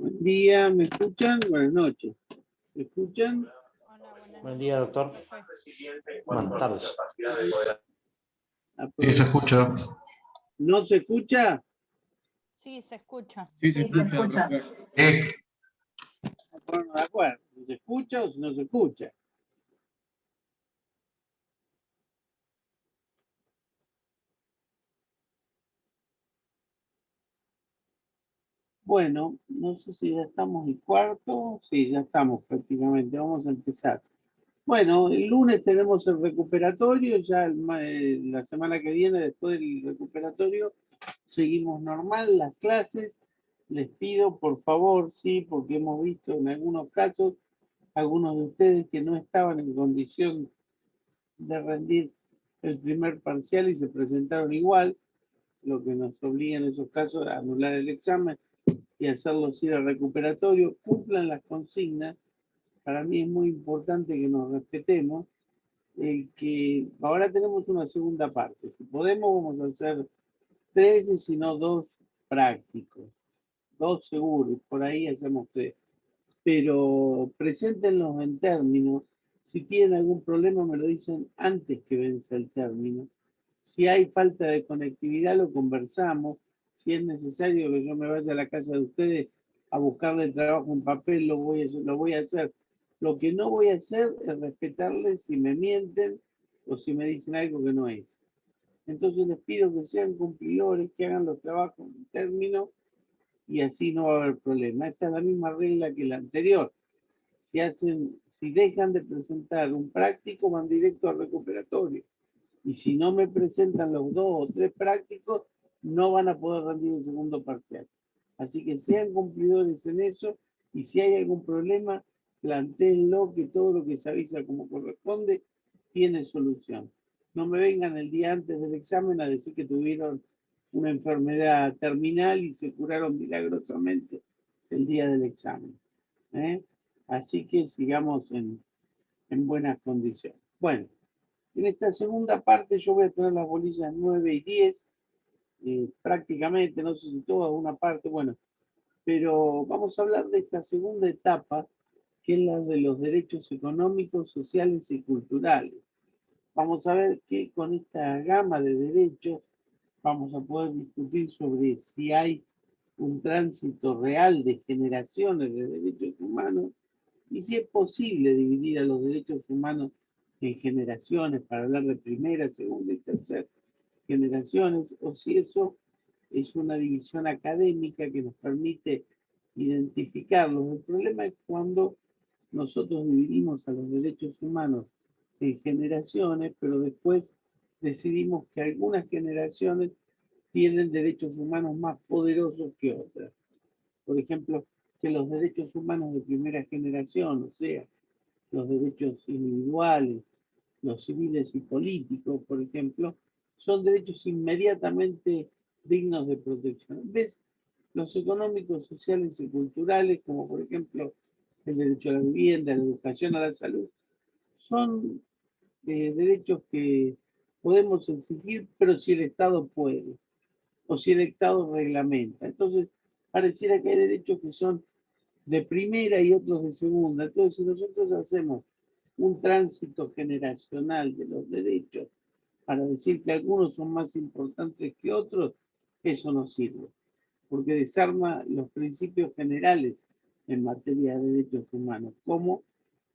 Buen día, ¿me escuchan? Buenas noches. ¿Me escuchan? Hola, buen día, doctor. Buenas tardes. Sí, se escucha. ¿No se escucha? Sí, se escucha. Sí, se escucha. Bueno, de acuerdo. ¿Se escucha o no se escucha? Bueno, no sé si ya estamos en cuarto. Sí, ya estamos prácticamente. Vamos a empezar. Bueno, el lunes tenemos el recuperatorio. Ya la semana que viene, después del recuperatorio, seguimos normal las clases. Les pido, por favor, sí, porque hemos visto en algunos casos algunos de ustedes que no estaban en condición de rendir el primer parcial y se presentaron igual, lo que nos obliga en esos casos a anular el examen y hacerlos ir al recuperatorio. Cumplan las consignas. Para mí es muy importante que nos respetemos. Que ahora tenemos una segunda parte. Si podemos, vamos a hacer 13, si no 2 prácticos. 2 seguros, por ahí hacemos 3. Pero preséntenlos en términos. Si tienen algún problema, me lo dicen antes que vence el término. Si hay falta de conectividad, lo conversamos. Si es necesario que yo me vaya a la casa de ustedes a buscarle trabajo en papel, lo voy a hacer. Lo que no voy a hacer es respetarles si me mienten o si me dicen algo que no es. Entonces les pido que sean cumplidores, que hagan los trabajos en términos y así no va a haber problema. Esta es la misma regla que la anterior. Si dejan de presentar un práctico, van directo al recuperatorio. Y si no me presentan los 2 o 3 prácticos, no van a poder rendir el segundo parcial. Así que sean cumplidores en eso y si hay algún problema, plantéenlo, que todo lo que se avisa como corresponde tiene solución. No me vengan el día antes del examen a decir que tuvieron una enfermedad terminal y se curaron milagrosamente el día del examen. Así que sigamos en buenas condiciones. Bueno, en esta segunda parte yo voy a tener las bolillas 9 y 10, prácticamente, no sé si todas, una parte, bueno, pero vamos a hablar de esta segunda etapa, que es la de los derechos económicos, sociales y culturales. Vamos a ver que con esta gama de derechos vamos a poder discutir sobre si hay un tránsito real de generaciones de derechos humanos y si es posible dividir a los derechos humanos en generaciones para hablar de primera, segunda y tercera generaciones, o si eso es una división académica que nos permite identificarlos. El problema es cuando nosotros dividimos a los derechos humanos en generaciones, pero después decidimos que algunas generaciones tienen derechos humanos más poderosos que otras. Por ejemplo, que los derechos humanos de primera generación, o sea, los derechos individuales, los civiles y políticos, por ejemplo, son derechos inmediatamente dignos de protección. ¿Ves? Los económicos, sociales y culturales, como por ejemplo el derecho a la vivienda, a la educación, a la salud, son derechos que podemos exigir, pero si el Estado puede, o si el Estado reglamenta. Entonces, pareciera que hay derechos que son de primera y otros de segunda. Entonces, si nosotros hacemos un tránsito generacional de los derechos para decir que algunos son más importantes que otros, eso no sirve, porque desarma los principios generales en materia de derechos humanos, como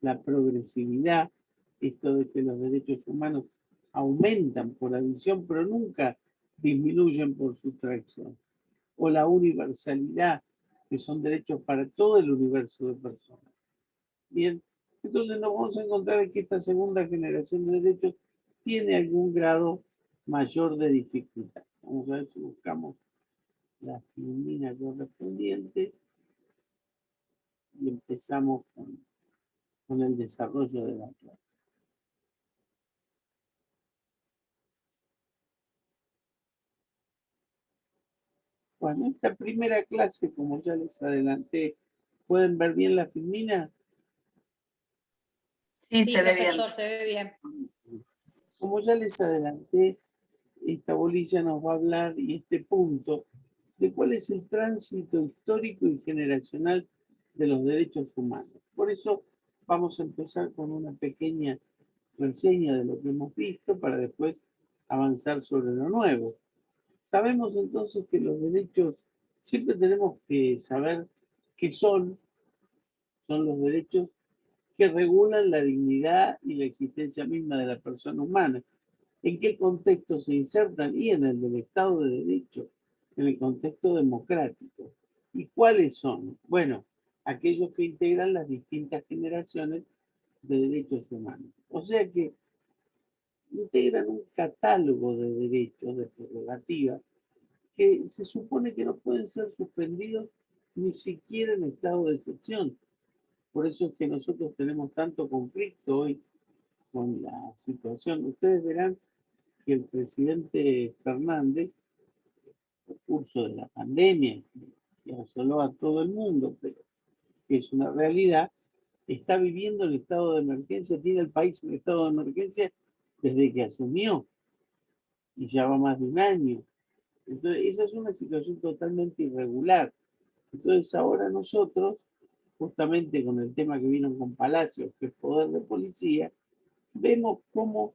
la progresividad, esto de que los derechos humanos aumentan por adición, pero nunca disminuyen por sustracción, o la universalidad, que son derechos para todo el universo de personas. Bien, entonces nos vamos a encontrar que esta segunda generación de derechos tiene algún grado mayor de dificultad. Vamos a ver si buscamos la filmina correspondiente y empezamos con el desarrollo de la clase. Bueno, esta primera clase, como ya les adelanté, ¿pueden ver bien la filmina? Sí, se ve bien. Profesor, se ve bien. Como ya les adelanté, esta bolilla nos va a hablar y este punto de cuál es el tránsito histórico y generacional de los derechos humanos. Por eso vamos a empezar con una pequeña reseña de lo que hemos visto para después avanzar sobre lo nuevo. Sabemos entonces que los derechos, siempre tenemos que saber qué son los derechos que regulan la dignidad y la existencia misma de la persona humana. ¿En qué contexto se insertan? Y en el del Estado de Derecho, en el contexto democrático. ¿Y cuáles son? Bueno, aquellos que integran las distintas generaciones de derechos humanos. O sea que integran un catálogo de derechos, de prerrogativas, que se supone que no pueden ser suspendidos ni siquiera en estado de excepción. Por eso es que nosotros tenemos tanto conflicto hoy con la situación. Ustedes verán que el presidente Fernández, por curso de la pandemia, que asoló a todo el mundo, pero que es una realidad, está viviendo el estado de emergencia, tiene el país en estado de emergencia desde que asumió, y ya va más de un año. Entonces, esa es una situación totalmente irregular. Entonces, ahora nosotros, justamente con el tema que vino con Palacios, que es poder de policía, vemos cómo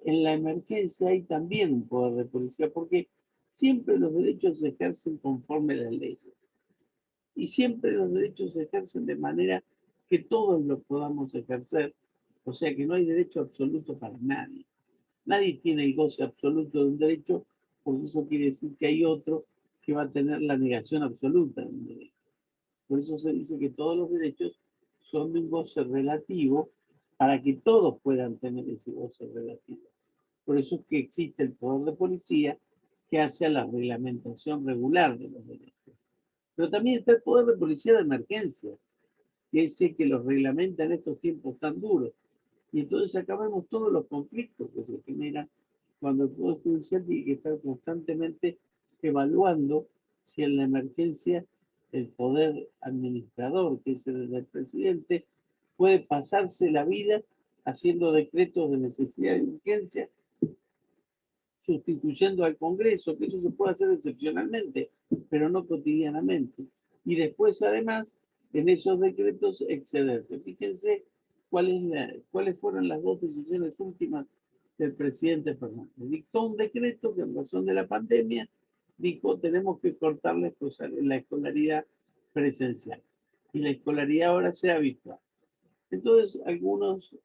en la emergencia hay también un poder de policía, porque siempre los derechos se ejercen conforme a las leyes. Y siempre los derechos se ejercen de manera que todos los podamos ejercer. O sea que no hay derecho absoluto para nadie. Nadie tiene el goce absoluto de un derecho, porque eso quiere decir que hay otro que va a tener la negación absoluta de un derecho. Por eso se dice que todos los derechos son de un goce relativo para que todos puedan tener ese goce relativo. Por eso es que existe el poder de policía que hace a la reglamentación regular de los derechos. Pero también está el poder de policía de emergencia, que es el que los reglamenta en estos tiempos tan duros. Y entonces acabamos todos los conflictos que se generan cuando el Poder Judicial tiene que estar constantemente evaluando si en la emergencia el poder administrador, que es el del presidente, puede pasarse la vida haciendo decretos de necesidad y urgencia, sustituyendo al Congreso, que eso se puede hacer excepcionalmente, pero no cotidianamente. Y después, además, en esos decretos excederse. Fíjense cuáles fueron las dos decisiones últimas del presidente Fernández. Dictó un decreto que en razón de la pandemia dijo tenemos que cortar la escolaridad presencial y la escolaridad ahora sea virtual. Entonces, algunos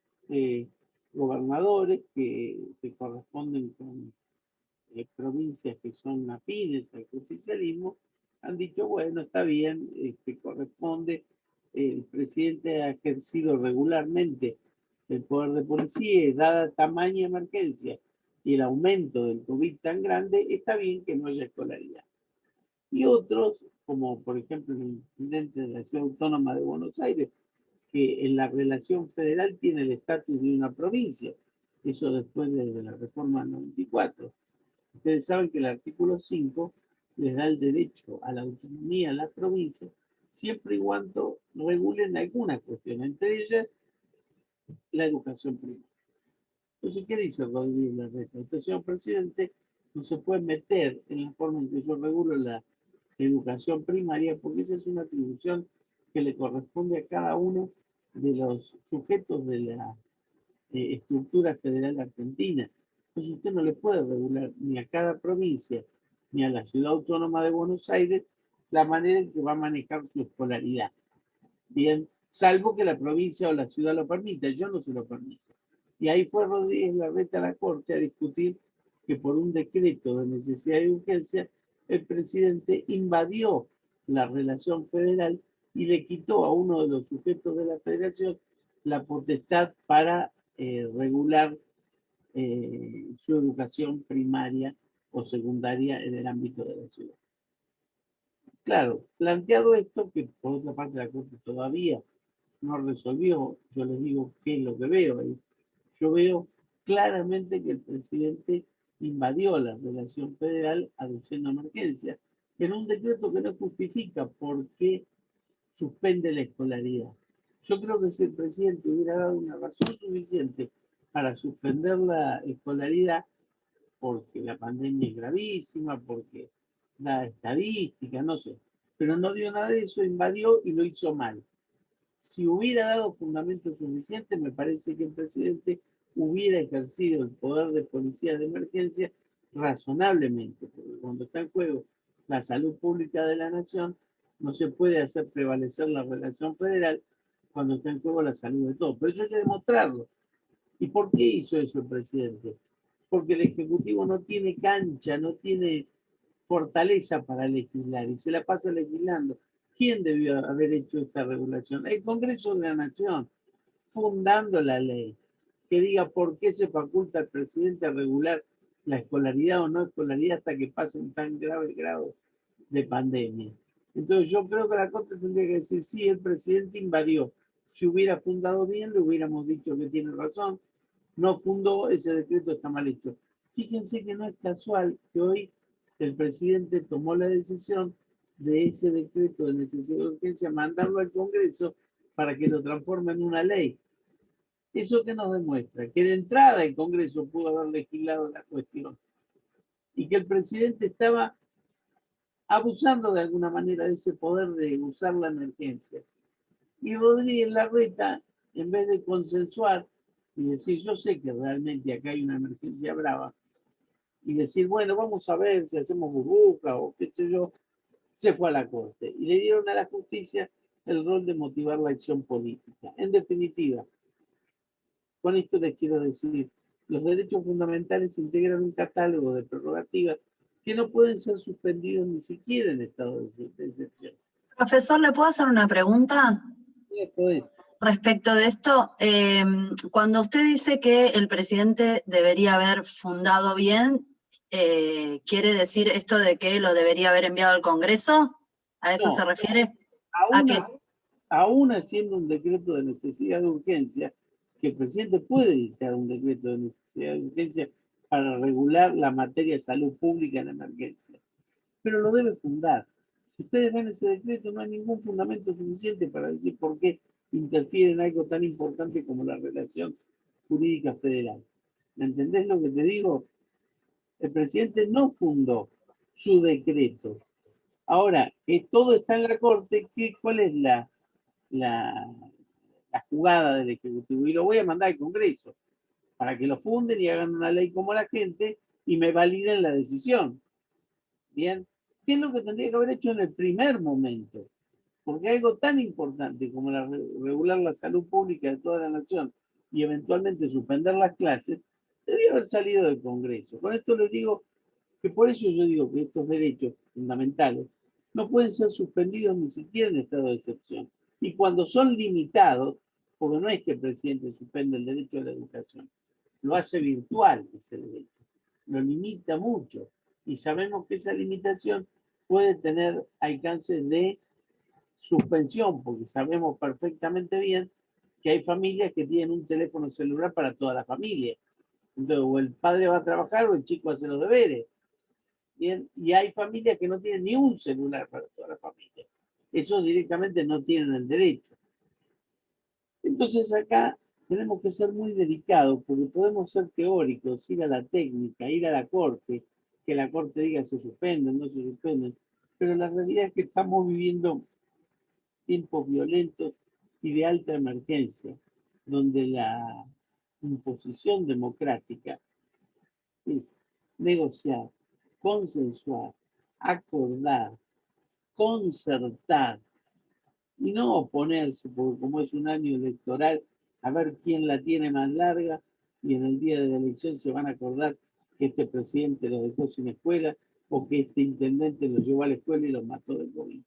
gobernadores que se corresponden con provincias que son afines al justicialismo han dicho, bueno, está bien, corresponde, el presidente ha ejercido regularmente el poder de policía y dada tamaña emergencia y el aumento del COVID tan grande, está bien que no haya escolaridad. Y otros, como por ejemplo el intendente de la Ciudad Autónoma de Buenos Aires, que en la relación federal tiene el estatus de una provincia, eso después de la reforma del 94. Ustedes saben que el artículo 5 les da el derecho a la autonomía a las provincias, siempre y cuando regulen alguna cuestión, entre ellas la educación primaria. Entonces, ¿qué dice Rodríguez Larreta? Usted, señor presidente, no se puede meter en la forma en que yo regulo la educación primaria, porque esa es una atribución que le corresponde a cada uno de los sujetos de la estructura federal argentina. Entonces usted no le puede regular ni a cada provincia ni a la Ciudad Autónoma de Buenos Aires la manera en que va a manejar su escolaridad. Bien, salvo que la provincia o la ciudad lo permita, yo no se lo permito. Y ahí fue Rodríguez Larreta a la Corte a discutir que por un decreto de necesidad y urgencia el presidente invadió la relación federal y le quitó a uno de los sujetos de la federación la potestad para regular su educación primaria o secundaria en el ámbito de la ciudad. Claro, planteado esto, que por otra parte la Corte todavía no resolvió, yo les digo qué es lo que veo ahí. Yo veo claramente que el presidente invadió la relación federal aduciendo emergencia en un decreto que no justifica por qué suspende la escolaridad. Yo creo que si el presidente hubiera dado una razón suficiente para suspender la escolaridad, porque la pandemia es gravísima, porque la estadística, no sé. Pero no dio nada de eso, invadió y lo hizo mal. Si hubiera dado fundamentos suficientes, me parece que el presidente hubiera ejercido el poder de policía de emergencia razonablemente, porque cuando está en juego la salud pública de la nación, no se puede hacer prevalecer la relación federal cuando está en juego la salud de todos. Pero eso hay que demostrarlo. ¿Y por qué hizo eso el presidente? Porque el Ejecutivo no tiene cancha, no tiene fortaleza para legislar y se la pasa legislando. ¿Quién debió haber hecho esta regulación? El Congreso de la Nación, fundando la ley, que diga por qué se faculta al presidente a regular la escolaridad o no escolaridad hasta que pasen tan graves grados de pandemia. Entonces yo creo que la Corte tendría que decir, sí, el presidente invadió. Si hubiera fundado bien, le hubiéramos dicho que tiene razón. No fundó, ese decreto está mal hecho. Fíjense que no es casual que hoy el presidente tomó la decisión de ese decreto de necesidad de urgencia, mandarlo al Congreso para que lo transforme en una ley. ¿Eso qué nos demuestra? Que de entrada el Congreso pudo haber legislado la cuestión y que el presidente estaba abusando de alguna manera de ese poder de usar la emergencia. Y Rodríguez Larreta, en vez de consensuar y decir, yo sé que realmente acá hay una emergencia brava, y decir, bueno, vamos a ver si hacemos burbuja o qué sé yo, se fue a la Corte y le dieron a la justicia el rol de motivar la acción política. En definitiva, con esto les quiero decir, los derechos fundamentales integran un catálogo de prerrogativas que no pueden ser suspendidos ni siquiera en estado de excepción. Profesor, ¿le puedo hacer una pregunta? Esto es, Respecto de esto, cuando usted dice que el presidente debería haber fundado bien, ¿quiere decir esto de que lo debería haber enviado al Congreso? ¿A eso no, se refiere? aún, aún haciendo un decreto de necesidad de urgencia, que el presidente puede dictar un decreto de necesidad de urgencia para regular la materia de salud pública en emergencia, pero lo debe fundar. Si ustedes ven ese decreto, no hay ningún fundamento suficiente para decir por qué interfiere en algo tan importante como la relación jurídica federal. ¿Me entendés lo que te digo? El presidente no fundó su decreto. Ahora, que todo está en la Corte, ¿cuál es la, la jugada del Ejecutivo? Y lo voy a mandar al Congreso para que lo funden y hagan una ley como la gente y me validen la decisión. Bien, ¿qué es lo que tendría que haber hecho en el primer momento? Porque algo tan importante como regular la salud pública de toda la nación y eventualmente suspender las clases, debía haber salido del Congreso. Con esto les digo que por eso yo digo que estos derechos fundamentales no pueden ser suspendidos ni siquiera en estado de excepción. Y cuando son limitados, porque no es que el presidente suspende el derecho a la educación, lo hace virtual ese derecho, lo limita mucho. Y sabemos que esa limitación puede tener alcance de suspensión, porque sabemos perfectamente bien que hay familias que tienen un teléfono celular para toda la familia. Entonces, o el padre va a trabajar o el chico hace los deberes. Bien, y hay familias que no tienen ni un celular para toda la familia. Esos directamente no tienen el derecho. Entonces acá tenemos que ser muy delicados porque podemos ser teóricos, ir a la técnica, ir a la corte, que la corte diga se suspenden, no se suspenden, pero la realidad es que estamos viviendo tiempos violentos y de alta emergencia, donde la imposición democrática es negociar, consensuar, acordar, concertar y no oponerse, porque como es un año electoral, a ver quién la tiene más larga y en el día de la elección se van a acordar que este presidente lo dejó sin escuela o que este intendente lo llevó a la escuela y lo mató del COVID.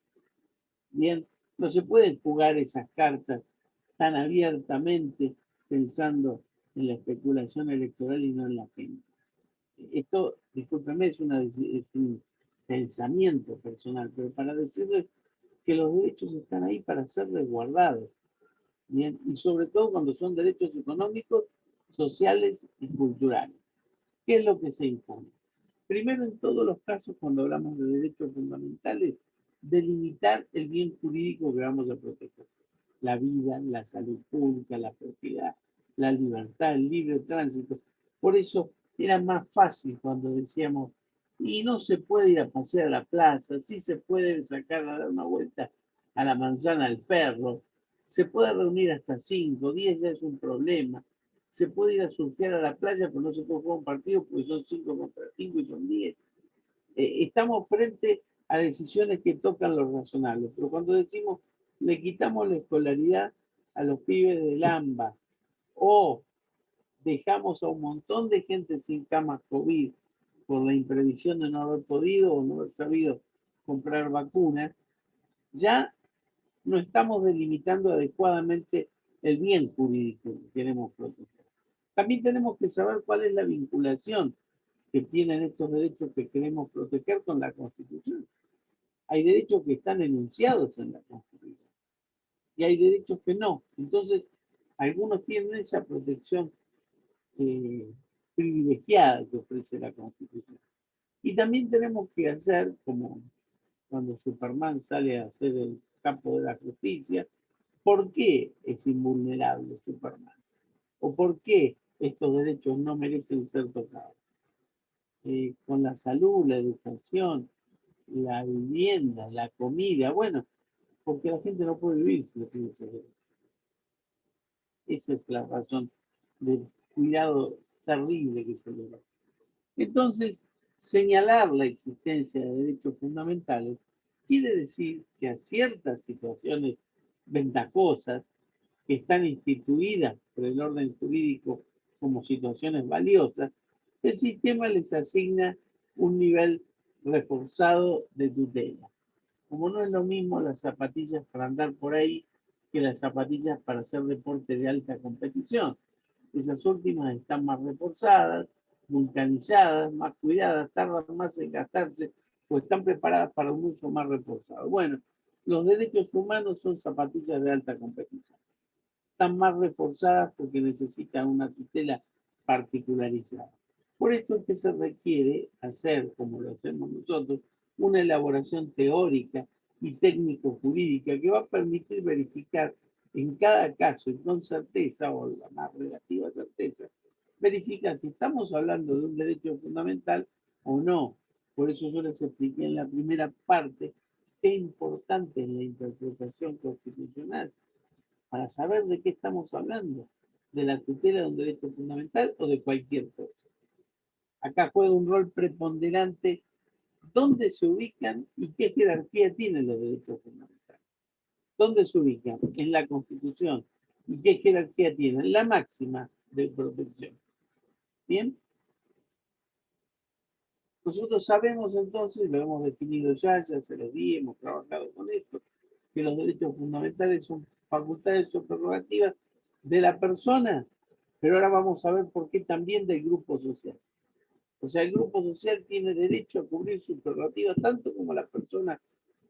Bien, no se pueden jugar esas cartas tan abiertamente pensando en la especulación electoral y no en la gente. Esto, discúlpeme, es un pensamiento personal, pero para decirles que los derechos están ahí para ser resguardados. Bien, y sobre todo cuando son derechos económicos, sociales y culturales. ¿Qué es lo que se impone? Primero, en todos los casos, cuando hablamos de derechos fundamentales, delimitar el bien jurídico que vamos a proteger. La vida, la salud pública, la propiedad, la libertad, el libre tránsito. Por eso era más fácil cuando decíamos Y no se puede ir a pasear a la plaza, sí se puede sacar a dar una vuelta a la manzana al perro, se puede reunir hasta 5, 10 ya es un problema. Se puede ir a surfear a la playa, pero no se puede jugar un partido porque son 5 contra 5 y son 10. Estamos frente a decisiones que tocan los razonables, pero cuando decimos le quitamos la escolaridad a los pibes del AMBA o dejamos a un montón de gente sin camas COVID por la imprevisión de no haber podido o no haber sabido comprar vacunas, ya no estamos delimitando adecuadamente el bien jurídico que queremos proteger. También tenemos que saber cuál es la vinculación que tienen estos derechos que queremos proteger con la Constitución. Hay derechos que están enunciados en la Constitución y hay derechos que no. Entonces, algunos tienen esa protección privilegiada que ofrece la Constitución. Y también tenemos que hacer, como cuando Superman sale a hacer el campo de la justicia, ¿por qué es invulnerable Superman? ¿O por qué estos derechos no merecen ser tocados? Con la salud, la educación, la vivienda, la comida, bueno, porque la gente no puede vivir si no tiene esos derechos. Esa es la razón del cuidado terrible que se le da. Entonces, señalar la existencia de derechos fundamentales quiere decir que a ciertas situaciones ventajosas que están instituidas por el orden jurídico como situaciones valiosas, el sistema les asigna un nivel reforzado de tutela. Como no es lo mismo las zapatillas para andar por ahí que las zapatillas para hacer deporte de alta competición. Esas últimas están más reforzadas, vulcanizadas, más cuidadas, tardan más en gastarse o están preparadas para un uso más reforzado. Bueno, los derechos humanos son zapatillas de alta competición. Están más reforzadas porque necesitan una tutela particularizada. Por esto es que se requiere hacer, como lo hacemos nosotros, una elaboración teórica y técnico-jurídica que va a permitir verificar en cada caso y con certeza, o la más relativa certeza, verificar si estamos hablando de un derecho fundamental o no. Por eso yo les expliqué en la primera parte qué importante es la interpretación constitucional para saber de qué estamos hablando, de la tutela de un derecho fundamental o de cualquier cosa. Acá juega un rol preponderante dónde se ubican y qué jerarquía tienen los derechos fundamentales. ¿Dónde se ubican? En la Constitución. ¿Y qué jerarquía tienen? La máxima de protección. ¿Bien? Nosotros sabemos entonces, lo hemos definido ya se lo di, hemos trabajado con esto, que los derechos fundamentales son facultades o prerrogativas de la persona, pero ahora vamos a ver por qué también del grupo social. O sea, el grupo social tiene derecho a cubrir sus prerrogativas tanto como la persona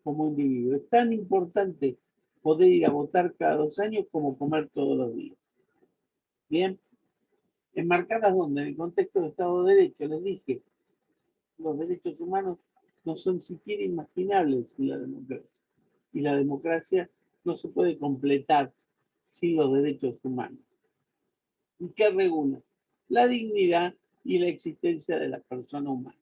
como individuo. Es tan importante poder ir a votar cada 2 años como comer todos los días. Bien, enmarcadas donde en el contexto de Estado de Derecho, les dije, los derechos humanos no son siquiera imaginables sin la democracia. Y la democracia no se puede completar sin los derechos humanos. ¿Y qué regula? La dignidad y la existencia de la persona humana.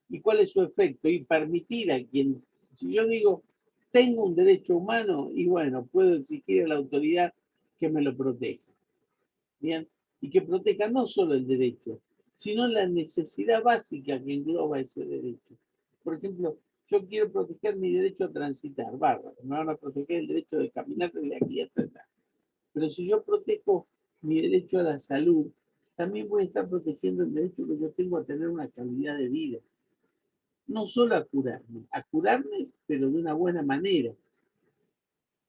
¿Y cuál es su efecto? Y permitir a quien, si yo digo, tengo un derecho humano, y bueno, puedo exigir a la autoridad que me lo proteja. Bien, y que proteja no solo el derecho, sino la necesidad básica que engloba ese derecho. Por ejemplo, yo quiero proteger mi derecho a transitar, bárbaro, me van a proteger el derecho de caminar de aquí hasta allá. Pero si yo protejo mi derecho a la salud, también voy a estar protegiendo el derecho que yo tengo a tener una calidad de vida. No solo a curarme, pero de una buena manera.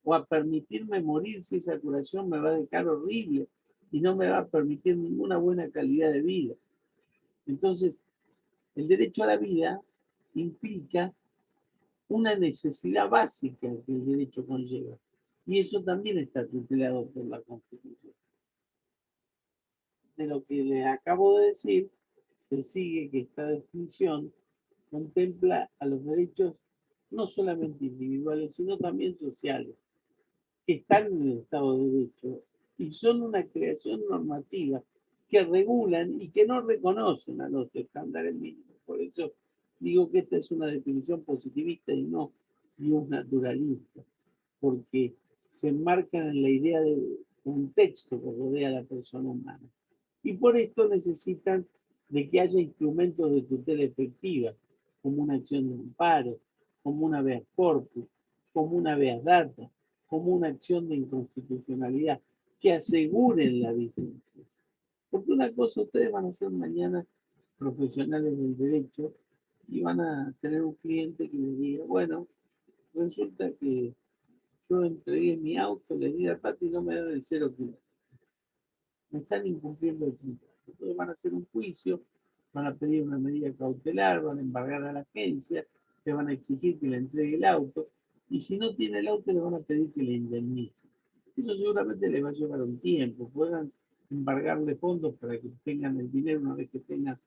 O a permitirme morir si esa curación me va a dejar horrible y no me va a permitir ninguna buena calidad de vida. Entonces, el derecho a la vida implica una necesidad básica que el derecho conlleva. Y eso también está tutelado por la Constitución. De lo que les acabo de decir, se sigue que esta definición contempla a los derechos no solamente individuales, sino también sociales, que están en el Estado de Derecho y son una creación normativa que regulan y que no reconocen a los estándares mínimos. Por eso Digo que esta es una definición positivista y no naturalista, porque se enmarcan en la idea de contexto que rodea a la persona humana. Y por esto necesitan de que haya instrumentos de tutela efectiva, como una acción de amparo, como una habeas corpus, como una habeas data, como una acción de inconstitucionalidad, que aseguren la vigencia. Porque una cosa, ustedes van a ser mañana profesionales del derecho y van a tener un cliente que les diga, bueno, resulta que yo entregué mi auto, le di la plata y no me dan el 0 kilómetros. Me están incumpliendo el contrato. Entonces van a hacer un juicio, van a pedir una medida cautelar, van a embargar a la agencia, le van a exigir que le entregue el auto, y si no tiene el auto le van a pedir que le indemnice. Eso seguramente le va a llevar un tiempo, puedan embargarle fondos para que tengan el dinero una vez que tengan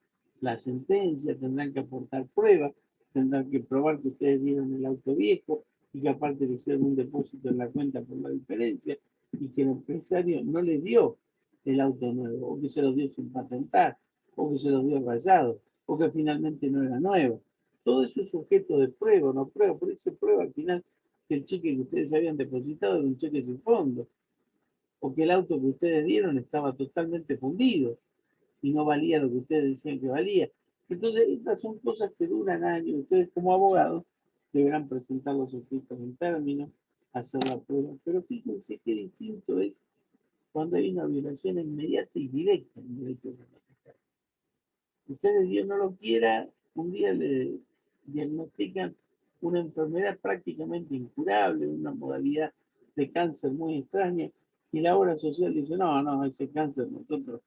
la sentencia, tendrán que aportar pruebas, tendrán que probar que ustedes dieron el auto viejo y que aparte le hicieron un depósito en la cuenta por la diferencia y que el empresario no le dio el auto nuevo, o que se lo dio sin patentar, o que se lo dio rayado, o que finalmente no era nuevo. Todo eso es sujeto de prueba, no prueba, por eso se prueba al final que el cheque que ustedes habían depositado era un cheque sin fondo, o que el auto que ustedes dieron estaba totalmente fundido y no valía lo que ustedes decían que valía. Entonces, estas son cosas que duran años. Ustedes como abogados deberán presentar los escritos en términos, hacer la prueba. Pero fíjense qué distinto es cuando hay una violación inmediata y directa en derecho fundamental. Ustedes, Dios no lo quiera, un día le diagnostican una enfermedad prácticamente incurable, una modalidad de cáncer muy extraña, y la obra social dice, no, ese cáncer nosotros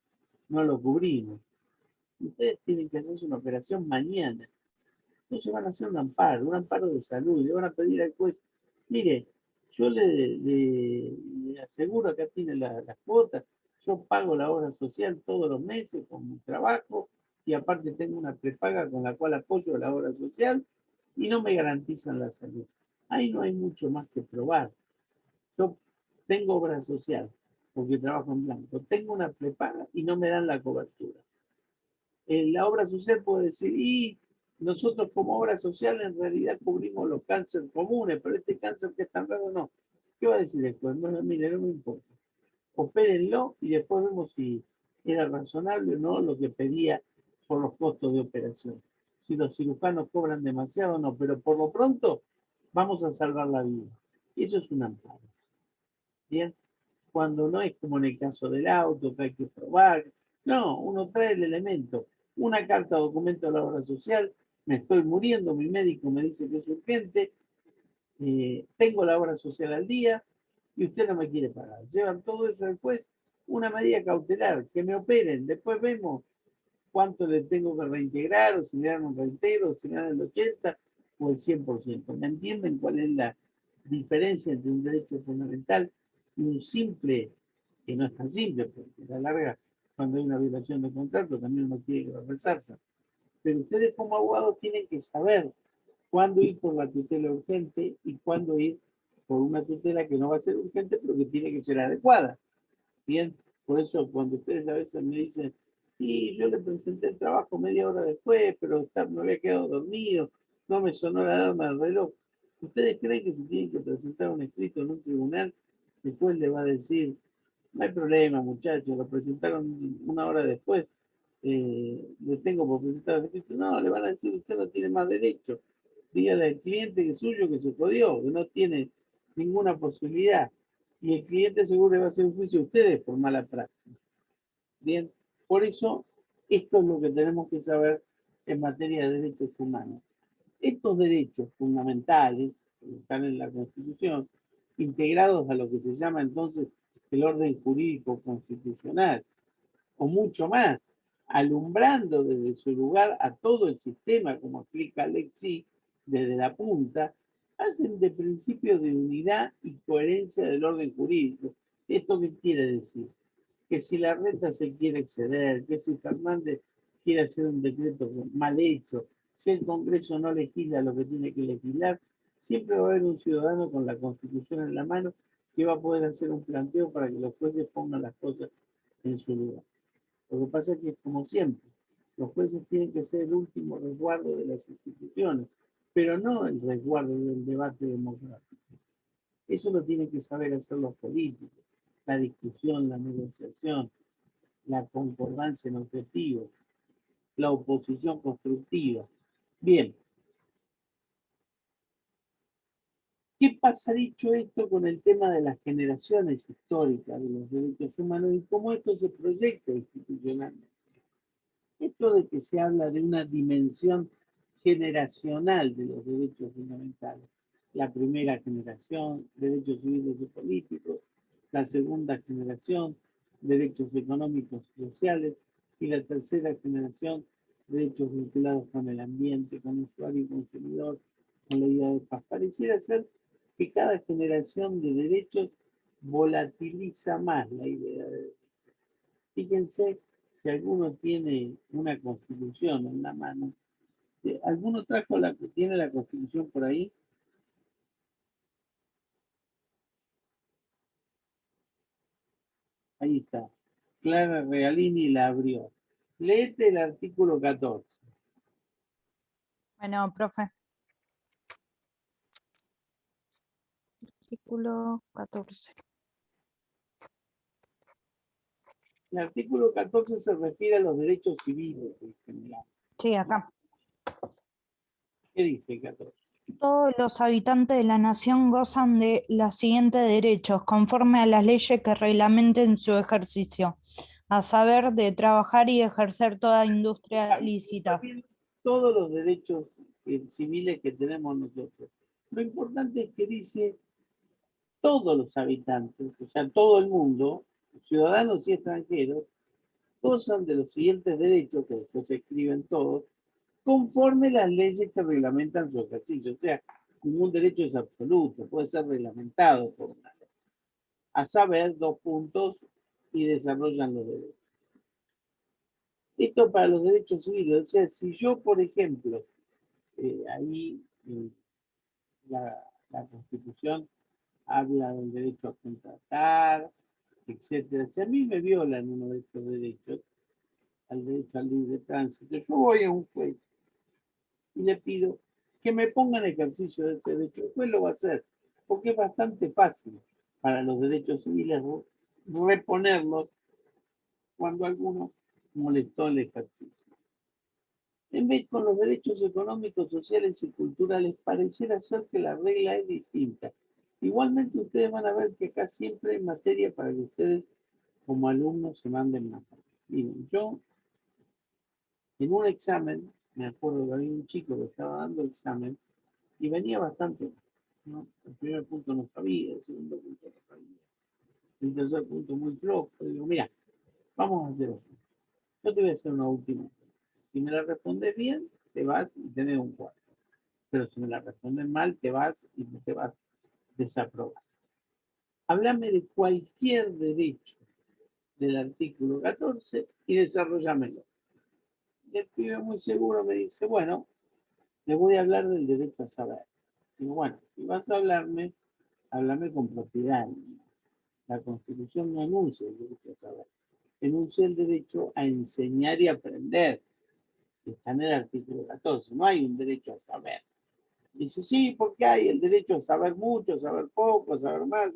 no lo cubrimos. Ustedes tienen que hacerse una operación mañana. Entonces van a hacer un amparo de salud, le van a pedir al juez, mire, yo le aseguro, acá tiene las cuotas, yo pago la obra social todos los meses con mi trabajo y aparte tengo una prepaga con la cual apoyo la obra social y no me garantizan la salud. Ahí no hay mucho más que probar. Yo tengo obra social porque trabajo en blanco, tengo una prepaga y no me dan la cobertura. La obra social puede decir, y nosotros como obra social en realidad cubrimos los cánceres comunes, pero este cáncer que es tan raro no. ¿Qué va a decir después? Bueno, mire, no me importa. Opérenlo y después vemos si era razonable o no lo que pedía por los costos de operación. Si los cirujanos cobran demasiado o no, pero por lo pronto vamos a salvar la vida. Y eso es un amparo. Bien, cuando no es como en el caso del auto, que hay que probar. No, uno trae el elemento. Una carta documento de la obra social, me estoy muriendo, mi médico me dice que es urgente, tengo la obra social al día y usted no me quiere pagar. Llevan todo eso al juez, una medida cautelar, que me operen, después vemos cuánto le tengo que reintegrar, o si me dan un reintegro, o si me dan el 80 o el 100%. ¿Me entienden cuál es la diferencia entre un derecho fundamental y un simple, que no es tan simple, porque a la larga, cuando hay una violación de contrato, también uno tiene que rezarse? Pero ustedes como abogados tienen que saber cuándo ir por la tutela urgente y cuándo ir por una tutela que no va a ser urgente, pero que tiene que ser adecuada. Bien, por eso cuando ustedes a veces me dicen, y yo le presenté el trabajo media hora después, pero me había quedado dormido, no me sonó la alarma del reloj. ¿Ustedes creen que si tienen que presentar un escrito en un tribunal, después le va a decir, no hay problema, muchachos, lo presentaron una hora después, le tengo por presentar el escrito? No, le van a decir, usted no tiene más derecho. Dígale al cliente que es suyo que se jodió, que no tiene ninguna posibilidad. Y el cliente seguro le va a hacer un juicio a ustedes por mala práctica. Bien, por eso esto es lo que tenemos que saber en materia de derechos humanos. Estos derechos fundamentales, que están en la Constitución, integrados a lo que se llama entonces el orden jurídico constitucional, o mucho más, alumbrando desde su lugar a todo el sistema, como explica Alexis, desde la punta, hacen de principio de unidad y coherencia del orden jurídico. ¿Esto qué quiere decir? Que si la renta se quiere exceder, que si Fernández quiere hacer un decreto mal hecho, si el Congreso no legisla lo que tiene que legislar, siempre va a haber un ciudadano con la Constitución en la mano que va a poder hacer un planteo para que los jueces pongan las cosas en su lugar. Lo que pasa es que es como siempre. Los jueces tienen que ser el último resguardo de las instituciones, pero no el resguardo del debate democrático. Eso lo tienen que saber hacer los políticos. La discusión, la negociación, la concordancia en objetivos, la oposición constructiva. Bien. ¿Qué pasa, dicho esto, con el tema de las generaciones históricas de los derechos humanos y cómo esto se proyecta institucionalmente? Esto de que se habla de una dimensión generacional de los derechos fundamentales. La primera generación, derechos civiles y políticos. La segunda generación, derechos económicos y sociales. Y la tercera generación, derechos vinculados con el ambiente, con el usuario y consumidor, con la idea de paz. Pareciera ser que cada generación de derechos volatiliza más la idea de derechos. Fíjense, si alguno tiene una constitución en la mano, ¿alguno trajo tiene la constitución por ahí? Ahí está. Clara Realini la abrió. Léete el artículo 14. Bueno, profe. Artículo 14. El artículo 14 se refiere a los derechos civiles en general. Sí, acá. ¿Qué dice el 14? Todos los habitantes de la nación gozan de los siguientes derechos, conforme a las leyes que reglamenten su ejercicio, a saber, de trabajar y ejercer toda industria lícita. Todos los derechos civiles que tenemos nosotros. Lo importante es que dice todos los habitantes, o sea, todo el mundo, ciudadanos y extranjeros, gozan de los siguientes derechos, que después se escriben todos, conforme las leyes que reglamentan su ejercicio. O sea, ningún derecho es absoluto, puede ser reglamentado por una ley. A saber, 2 puntos, y desarrollan los derechos. Esto para los derechos civiles. O sea, si yo, por ejemplo, ahí la Constitución habla del derecho a contratar, etcétera. Si a mí me violan uno de estos derechos, al derecho al libre tránsito, yo voy a un juez y le pido que me ponga en ejercicio de este derecho. El juez lo va a hacer, porque es bastante fácil para los derechos civiles reponerlos cuando alguno molestó el ejercicio. En vez con los derechos económicos, sociales y culturales, pareciera ser que la regla es distinta. Igualmente ustedes van a ver que acá siempre hay materia para que ustedes como alumnos se manden más. Miren, yo en un examen, me acuerdo que había un chico que estaba dando examen y venía bastante, ¿no? El primer punto no sabía, el segundo punto no sabía, el tercer punto muy flojo. Digo, mira, vamos a hacer así. Yo te voy a hacer una última. Si me la respondes bien, te vas y tenés un 4. Pero si me la respondes mal, te vas y te vas desaprobar. Háblame de cualquier derecho del artículo 14 y desarrollámelo. Y el pibe muy seguro me dice, bueno, le voy a hablar del derecho a saber. Digo, bueno, si vas a hablarme, háblame con propiedad. La Constitución no enuncia el derecho a saber, enuncia el derecho a enseñar y aprender. Está en el artículo 14, no hay un derecho a saber. Dice, sí, porque hay el derecho a saber mucho, a saber poco, a saber más,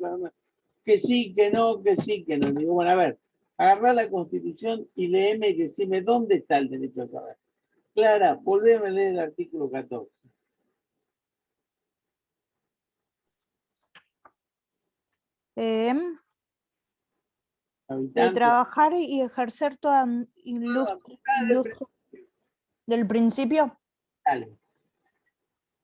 que sí, que no, que sí, que no. Digo, bueno, a ver, agarrá la Constitución y léeme y decime dónde está el derecho a saber. Clara, volveme a leer el artículo 14. De Habitantes. trabajar y ejercer toda industria del principio. Dale.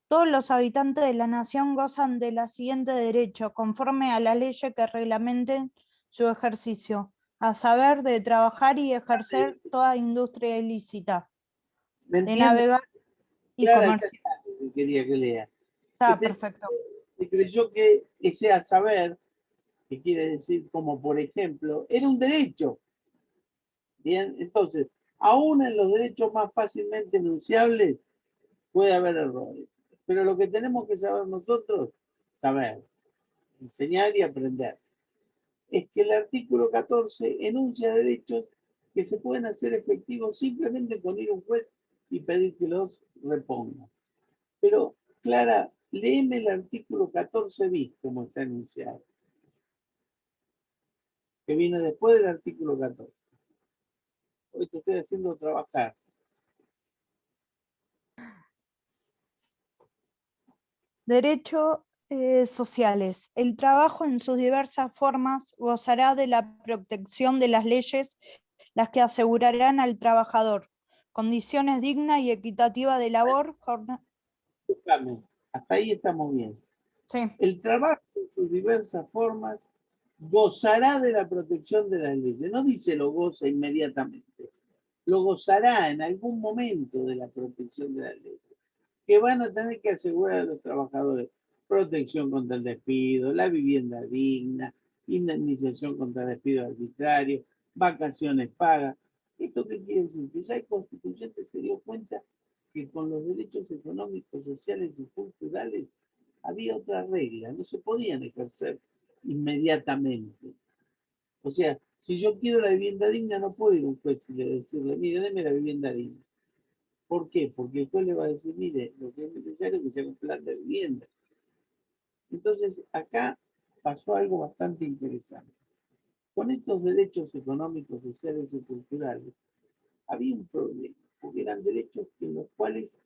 Todos los habitantes de la nación gozan de los siguientes derechos, conforme a las leyes que reglamenten su ejercicio, a saber, de trabajar y ejercer toda industria ilícita, ¿Me de entiendes? navegar y Clara, comercio. que quería que lea. Está perfecto. Se creyó que ese a saber, que quiere decir como por ejemplo, era un derecho. Bien, entonces, aún en los derechos más fácilmente enunciables puede haber errores. Pero lo que tenemos que saber nosotros, saber, enseñar y aprender, es que el artículo 14 enuncia derechos que se pueden hacer efectivos simplemente con ir a un juez y pedir que los reponga. Pero, Clara, léeme el artículo 14 bis, como está enunciado, que viene después del artículo 14. Hoy te estoy haciendo trabajar. Derechos sociales. El trabajo en sus diversas formas gozará de la protección de las leyes, las que asegurarán al trabajador condiciones dignas y equitativas de labor. Escúchame, hasta ahí estamos bien. Sí. El trabajo en sus diversas formas gozará de la protección de las leyes. No dice lo goza inmediatamente. Lo gozará en algún momento de la protección de las leyes, que van a tener que asegurar a los trabajadores protección contra el despido, la vivienda digna, indemnización contra el despido arbitrario, vacaciones pagas. ¿Esto qué quiere decir? Que ya el constituyente se dio cuenta que con los derechos económicos, sociales y culturales había otra regla, no se podían ejercer inmediatamente. O sea, si yo quiero la vivienda digna, no puedo ir a un juez y decirle, mire, deme la vivienda digna. ¿Por qué? Porque el juez le va a decir, mire, lo que es necesario es que se haga un plan de vivienda. Entonces, acá pasó algo bastante interesante. Con estos derechos económicos, sociales y culturales, había un problema, porque eran derechos en los cuales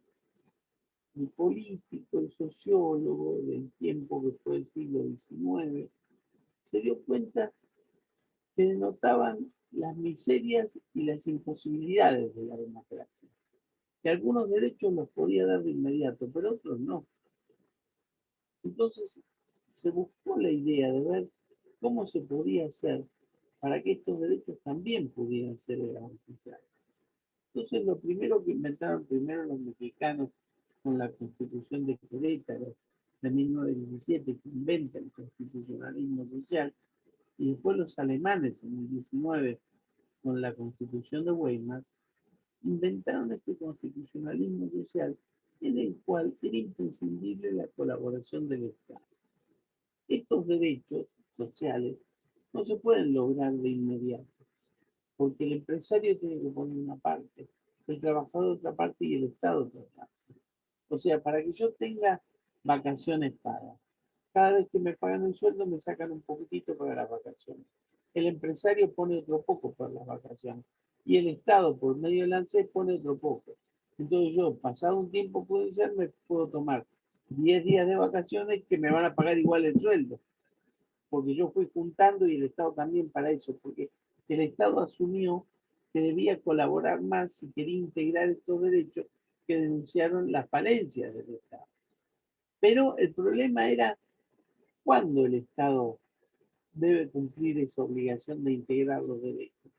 el político, el sociólogo del tiempo que fue el siglo XIX, se dio cuenta que denotaban las miserias y las imposibilidades de la democracia. Que algunos derechos los podía dar de inmediato, pero otros no. Entonces se buscó la idea de ver cómo se podía hacer para que estos derechos también pudieran ser garantizados. Entonces lo primero que inventaron primero los mexicanos con la Constitución de Querétaro de 1917, que inventa el constitucionalismo social, y después los alemanes en el 19 con la Constitución de Weimar, inventaron este constitucionalismo social en el cual era imprescindible la colaboración del Estado. Estos derechos sociales no se pueden lograr de inmediato, porque el empresario tiene que poner una parte, el trabajador otra parte y el Estado otra parte. O sea, para que yo tenga vacaciones pagas, cada vez que me pagan el sueldo me sacan un poquitito para las vacaciones. El empresario pone otro poco para las vacaciones y el Estado por medio del ANSES pone otro poco. Entonces yo, pasado un tiempo prudencial, me puedo tomar 10 días de vacaciones que me van a pagar igual el sueldo, porque yo fui juntando y el Estado también para eso, porque el Estado asumió que debía colaborar más y quería integrar estos derechos que denunciaron las falencias del Estado. Pero el problema era cuándo el Estado debe cumplir esa obligación de integrar los derechos.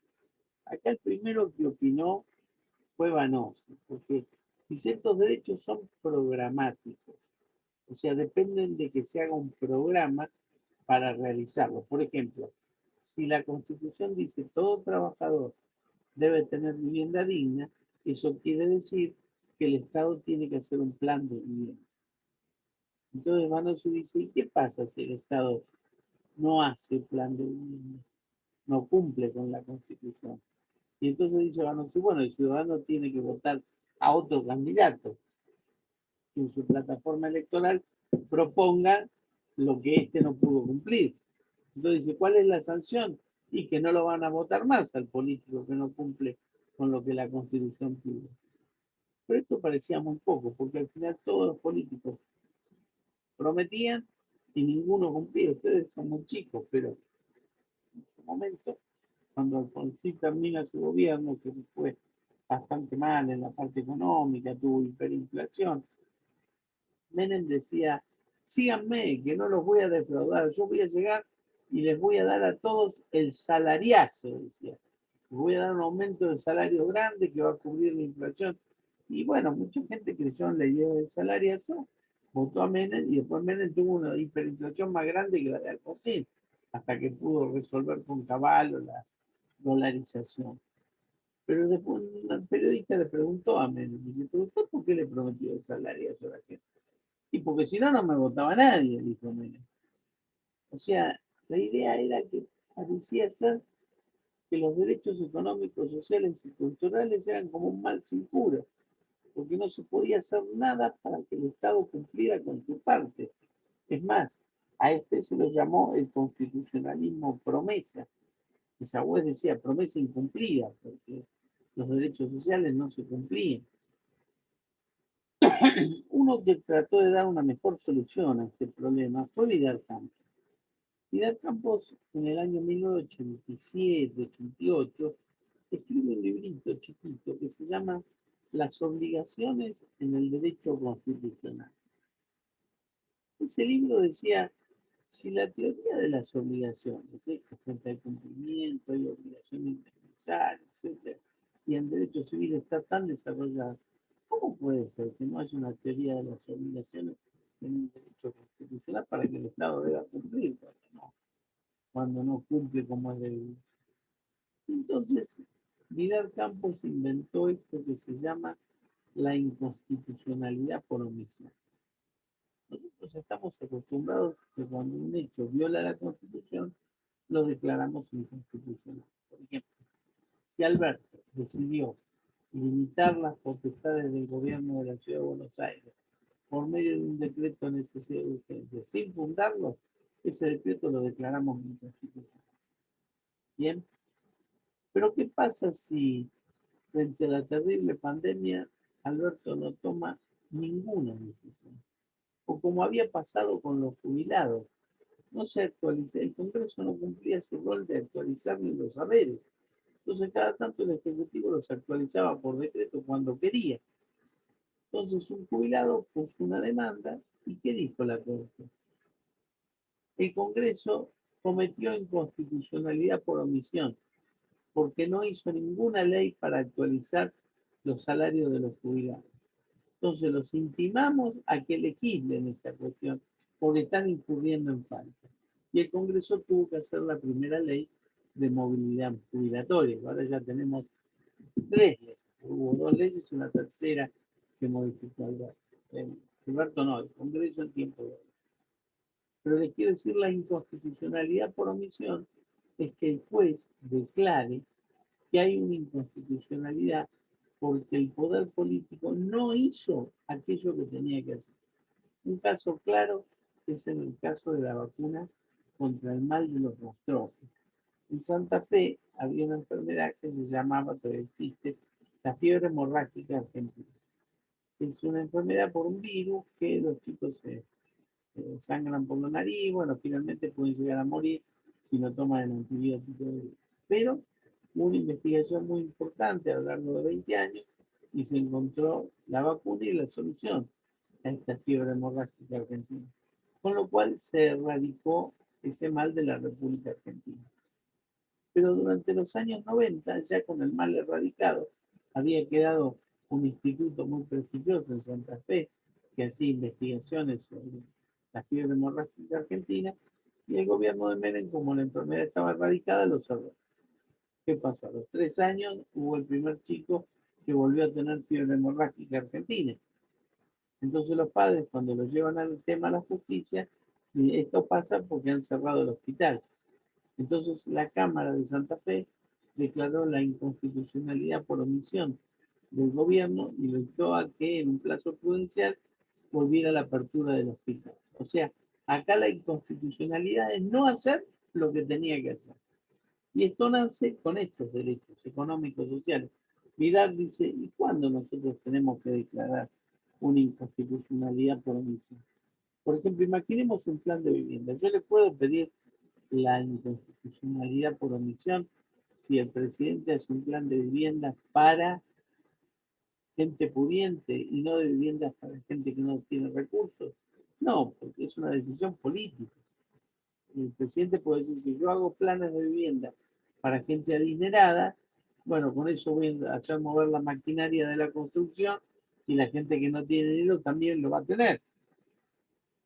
Acá el primero que opinó fue Vanosi, porque dice estos derechos son programáticos, o sea, dependen de que se haga un programa para realizarlo. Por ejemplo, si la Constitución dice todo trabajador debe tener vivienda digna, eso quiere decir que el Estado tiene que hacer un plan de vivienda. Entonces Vanosi dice, ¿y qué pasa si el Estado no hace plan de vivienda? No cumple con la Constitución. Y entonces dice Vanosi, bueno, el ciudadano tiene que votar a otro candidato que en su plataforma electoral proponga lo que éste no pudo cumplir. Entonces dice, ¿cuál es la sanción? Y que no lo van a votar más al político que no cumple con lo que la Constitución pide. Pero esto parecía muy poco, porque al final todos los políticos prometían y ninguno cumplía. Ustedes son muy chicos, pero en su momento, cuando Alfonsín termina su gobierno, que fue bastante mal en la parte económica, tuvo hiperinflación, Menem decía, síganme, que no los voy a defraudar, yo voy a llegar y les voy a dar a todos el salariazo, decía. Les voy a dar un aumento de salario grande que va a cubrir la inflación. Y bueno, mucha gente creyó en la idea del salariazo, votó a Menem y después Menem tuvo una hiperinflación más grande que la de Alfonsín, hasta que pudo resolver con caballo la dolarización. Pero después un periodista le preguntó a Menem, y le preguntó por qué le prometió el salariazo a la gente. Y porque si no, no me votaba nadie, dijo Menem. O sea, la idea era que parecía ser que los derechos económicos, sociales y culturales eran como un mal sin cura, porque no se podía hacer nada para que el Estado cumpliera con su parte. Es más, a este se lo llamó el constitucionalismo promesa. Esa decía promesa incumplida, porque los derechos sociales no se cumplían. Uno que trató de dar una mejor solución a este problema fue Vidal Campos. Vidal Campos, en el año 1987-88, escribe un librito chiquito que se llama Las obligaciones en el derecho constitucional. Ese libro decía, si la teoría de las obligaciones, que frente al cumplimiento, hay obligaciones indemnizadas, etc., y en derecho civil está tan desarrollada, ¿cómo puede ser que no haya una teoría de las obligaciones en el derecho constitucional para que el Estado deba cumplir cuando no cumple como es debido? Entonces, Vidal Campos inventó esto que se llama la inconstitucionalidad por omisión. Nosotros estamos acostumbrados que cuando un hecho viola la Constitución, lo declaramos inconstitucional. Por ejemplo, si Alberto decidió limitar las potestades del gobierno de la Ciudad de Buenos Aires por medio de un decreto de necesidad de urgencia, sin fundarlo, ese decreto lo declaramos inconstitucional. Bien, pero ¿qué pasa si frente a la terrible pandemia Alberto no toma ninguna decisión? O como había pasado con los jubilados, no se actualiza, el Congreso no cumplía su rol de actualizar ni los saberes. Entonces, cada tanto el Ejecutivo los actualizaba por decreto cuando quería. Entonces, un jubilado puso una demanda y ¿qué dijo la Corte? El Congreso cometió inconstitucionalidad por omisión, porque no hizo ninguna ley para actualizar los salarios de los jubilados. Entonces, los intimamos a que legislen esta cuestión, porque están incurriendo en falta. Y el Congreso tuvo que hacer la primera ley de movilidad jubilatoria. Ahora ya tenemos 3 leyes. Hubo 2 leyes y una tercera que modificó Alberto. Alberto no, el Congreso en tiempo de hoy. Pero les quiero decir, la inconstitucionalidad por omisión es que el juez declare que hay una inconstitucionalidad porque el poder político no hizo aquello que tenía que hacer. Un caso claro es en el caso de la vacuna contra el mal de los rastrófilos. En Santa Fe había una enfermedad que se llamaba, todavía existe, la fiebre hemorrágica argentina. Es una enfermedad por un virus que los chicos se sangran por la nariz, bueno, finalmente pueden llegar a morir si no toman el antibiótico. Pero hubo una investigación muy importante a lo largo de 20 años y se encontró la vacuna y la solución a esta fiebre hemorrágica argentina. Con lo cual se erradicó ese mal de la República Argentina. Pero durante los años 90, ya con el mal erradicado, había quedado un instituto muy prestigioso en Santa Fe que hacía investigaciones sobre la fiebre hemorrágica argentina y el gobierno de Menem, como la enfermedad estaba erradicada, lo cerró. ¿Qué pasó? A los 3 años hubo el primer chico que volvió a tener fiebre hemorrágica argentina. Entonces los padres, cuando lo llevan al tema a la justicia, esto pasa porque han cerrado el hospital. Entonces la Cámara de Santa Fe declaró la inconstitucionalidad por omisión del gobierno y lo dictó a que en un plazo prudencial volviera a la apertura del hospital. O sea, acá la inconstitucionalidad es no hacer lo que tenía que hacer. Y esto nace con estos derechos económicos, sociales. Vidal dice, ¿y cuándo nosotros tenemos que declarar una inconstitucionalidad por omisión? Por ejemplo, imaginemos un plan de vivienda. Yo le puedo pedir la inconstitucionalidad por omisión si el presidente hace un plan de vivienda para gente pudiente y no de viviendas para gente que no tiene recursos. No, porque es una decisión política. El presidente puede decir, si yo hago planes de vivienda para gente adinerada, bueno, con eso voy a hacer mover la maquinaria de la construcción y la gente que no tiene dinero también lo va a tener.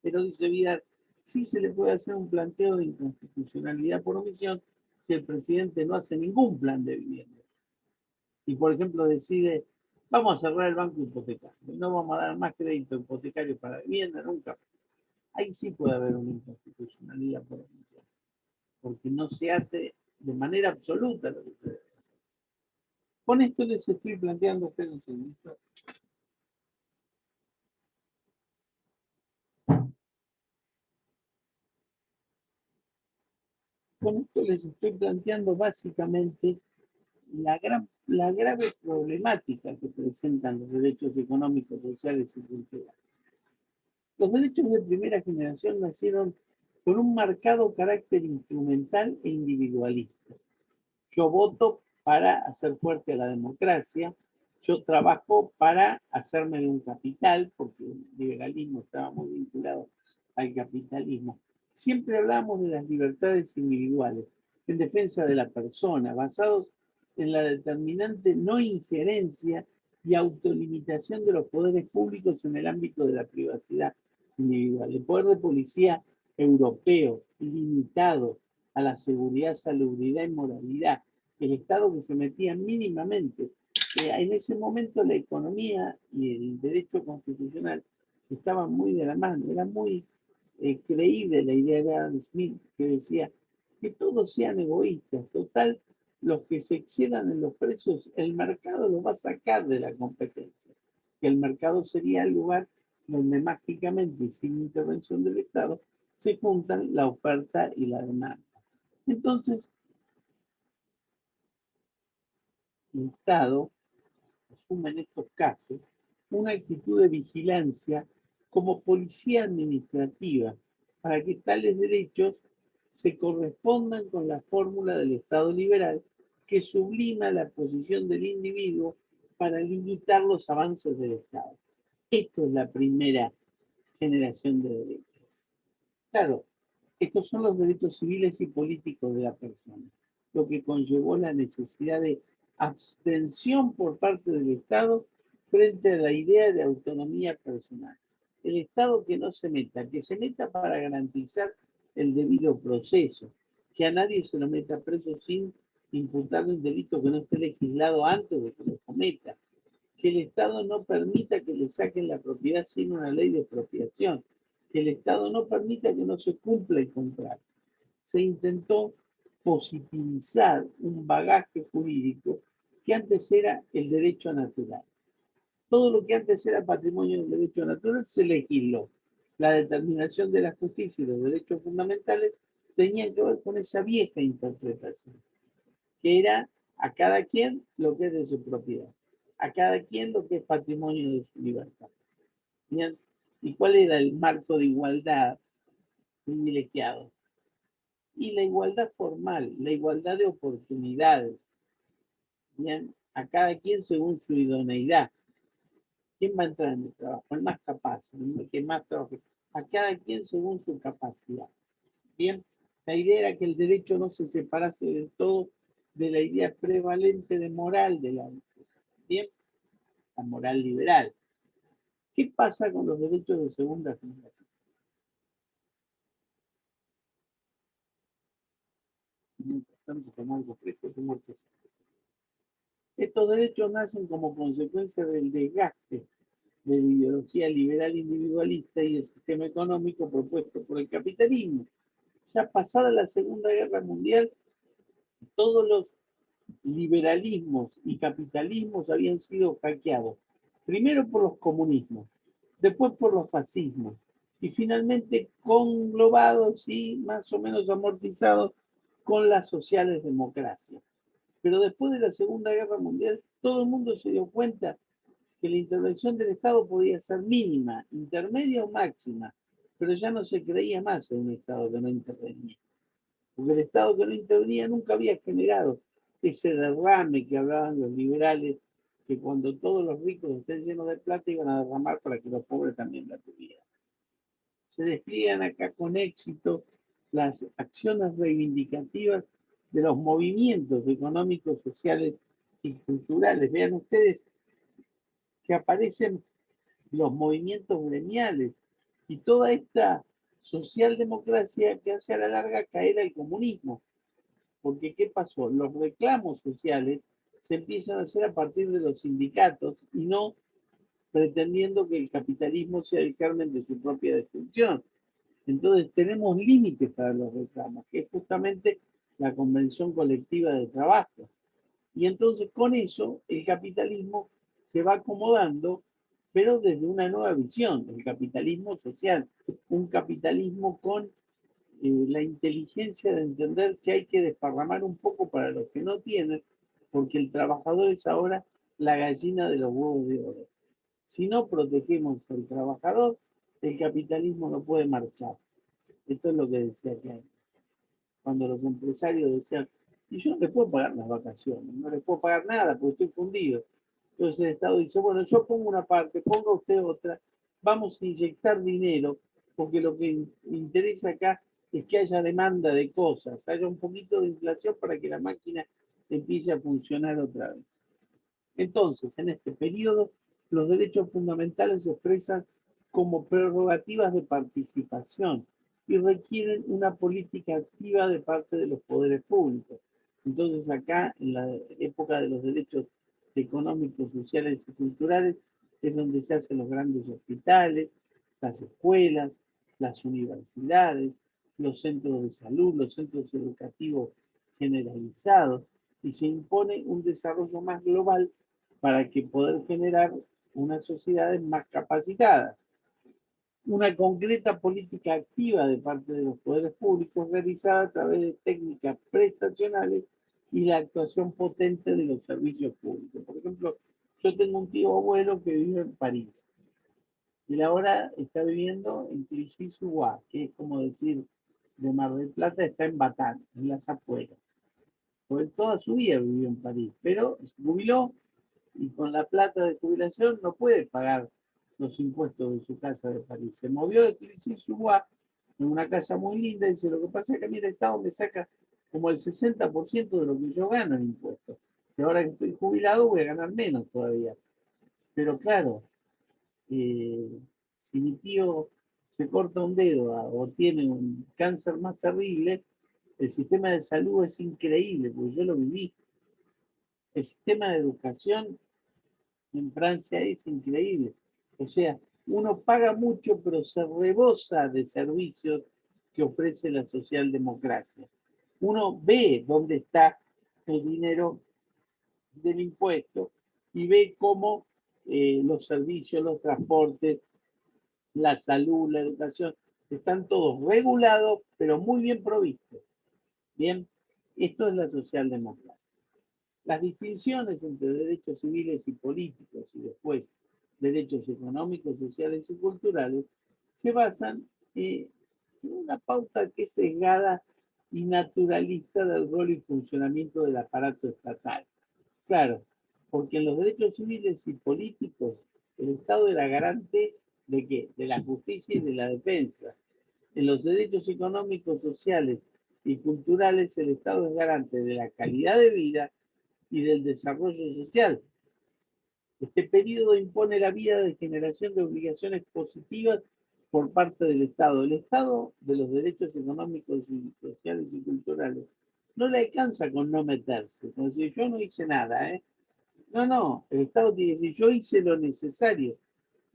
Pero dice Vidal, sí se le puede hacer un planteo de inconstitucionalidad por omisión si el presidente no hace ningún plan de vivienda. Y, por ejemplo, decide, vamos a cerrar el banco hipotecario, no vamos a dar más crédito hipotecario para vivienda nunca. Ahí sí puede haber una inconstitucionalidad por omisión, porque no se hace de manera absoluta lo que se debe hacer. Con esto les estoy planteando, esperen un segundito. Con esto les estoy planteando básicamente la grave problemática que presentan los derechos económicos, sociales y culturales. Los derechos de primera generación nacieron con un marcado carácter instrumental e individualista. Yo voto para hacer fuerte a la democracia, yo trabajo para hacerme de un capital, porque el liberalismo estaba muy vinculado al capitalismo. Siempre hablamos de las libertades individuales, en defensa de la persona, basados en la determinante no injerencia y autolimitación de los poderes públicos en el ámbito de la privacidad individual. El poder de policía europeo, limitado a la seguridad, salubridad y moralidad, el Estado que se metía mínimamente. En ese momento la economía y el derecho constitucional estaban muy de la mano, era muy creíble la idea de Adam Smith, que decía que todos sean egoístas, total, los que se excedan en los precios, el mercado los va a sacar de la competencia, que el mercado sería el lugar donde mágicamente y sin intervención del Estado se juntan la oferta y la demanda. Entonces, el Estado asume en estos casos una actitud de vigilancia como policía administrativa para que tales derechos se correspondan con la fórmula del Estado liberal que sublima la posición del individuo para limitar los avances del Estado. Esto es la primera generación de derechos. Claro, estos son los derechos civiles y políticos de la persona, lo que conllevó la necesidad de abstención por parte del Estado frente a la idea de autonomía personal. El Estado que no se meta, que se meta para garantizar el debido proceso, que a nadie se lo meta preso sin imputarle un delito que no esté legislado antes de que lo cometa, que el Estado no permita que le saquen la propiedad sin una ley de expropiación, que el Estado no permita que no se cumpla el contrato. Se intentó positivizar un bagaje jurídico que antes era el derecho natural. Todo lo que antes era patrimonio del derecho natural se legisló. La determinación de la justicia y los derechos fundamentales tenían que ver con esa vieja interpretación, que era a cada quien lo que es de su propiedad, a cada quien lo que es patrimonio de su libertad. ¿Bien? ¿Y cuál era el marco de igualdad privilegiado? Y la igualdad formal, la igualdad de oportunidades. Bien, a cada quien según su idoneidad. ¿Quién va a entrar en el trabajo? El más capaz, el que más trabaje. A cada quien según su capacidad. Bien, la idea era que el derecho no se separase del todo de la idea prevalente de moral de la bien, la moral liberal. ¿Qué pasa con los derechos de segunda generación? Estos derechos nacen como consecuencia del desgaste de la ideología liberal individualista y el sistema económico propuesto por el capitalismo. Ya pasada la Segunda Guerra Mundial, todos los liberalismos y capitalismos habían sido hackeados, primero por los comunismos, después por los fascismos, y finalmente conglobados y más o menos amortizados con las sociales democracias. Pero después de la Segunda Guerra Mundial, todo el mundo se dio cuenta que la intervención del Estado podía ser mínima, intermedia o máxima, pero ya no se creía más en un Estado que no intervenía. Porque el Estado que no intervenía nunca había generado ese derrame que hablaban los liberales, que cuando todos los ricos estén llenos de plata iban a derramar para que los pobres también la tuvieran. Se despliegan acá con éxito las acciones reivindicativas de los movimientos económicos, sociales y culturales. Vean ustedes que aparecen los movimientos gremiales y toda esta socialdemocracia que hace a la larga caer al comunismo. Porque ¿qué pasó? Los reclamos sociales se empiezan a hacer a partir de los sindicatos y no pretendiendo que el capitalismo sea el germen de su propia destrucción. Entonces tenemos límites para los reclamos, que es justamente la convención colectiva de trabajo. Y entonces con eso el capitalismo se va acomodando, pero desde una nueva visión, el capitalismo social, un capitalismo con la inteligencia de entender que hay que desparramar un poco para los que no tienen, porque el trabajador es ahora la gallina de los huevos de oro. Si no protegemos al trabajador, el capitalismo no puede marchar. Esto es lo que decía que cuando los empresarios decían, y yo no les puedo pagar las vacaciones, no les puedo pagar nada porque estoy fundido. Entonces el Estado dice, bueno, yo pongo una parte, ponga usted otra, vamos a inyectar dinero, porque lo que interesa acá es que haya demanda de cosas, haya un poquito de inflación para que la máquina empiece a funcionar otra vez. Entonces, en este periodo, los derechos fundamentales se expresan como prerrogativas de participación y requieren una política activa de parte de los poderes públicos. Entonces, acá, en la época de los derechos económicos, sociales y culturales, es donde se hacen los grandes hospitales, las escuelas, las universidades, los centros de salud, los centros educativos generalizados, y se impone un desarrollo más global para que poder generar unas sociedades más capacitadas. Una concreta política activa de parte de los poderes públicos realizada a través de técnicas prestacionales y la actuación potente de los servicios públicos. Por ejemplo, yo tengo un tío abuelo que vive en París y él ahora está viviendo en Clichy-sous-Bois, que es como decir de Mar del Plata, está en Batán, en las afueras. Porque toda su vida vivió en París, pero se jubiló y con la plata de jubilación no puede pagar los impuestos de su casa de París. Se movió de Clichy-sous-Bois en una casa muy linda y dice, lo que pasa es que a mí el Estado me saca como el 60% de lo que yo gano en impuestos. Y ahora que estoy jubilado voy a ganar menos todavía. Pero claro, si mi tío se corta un dedo o tiene un cáncer más terrible, el sistema de salud es increíble, porque yo lo viví. El sistema de educación en Francia es increíble. O sea, uno paga mucho, pero se rebosa de servicios que ofrece la socialdemocracia. Uno ve dónde está el dinero del impuesto y ve cómo los servicios, los transportes, la salud, la educación, están todos regulados, pero muy bien provistos. Bien, esto es la socialdemocracia. Las distinciones entre derechos civiles y políticos y después derechos económicos, sociales y culturales se basan en una pauta que es sesgada y naturalista del rol y funcionamiento del aparato estatal. Claro, porque en los derechos civiles y políticos el Estado era garante de qué? De la justicia y de la defensa. En los derechos económicos, sociales y culturales el Estado es garante de la calidad de vida y del desarrollo social. Este periodo impone la vida de generación de obligaciones positivas por parte del Estado. El Estado de los derechos económicos y sociales y culturales no le alcanza con no meterse, con decir yo no hice nada, ¿eh? No, el Estado tiene que decir yo hice lo necesario,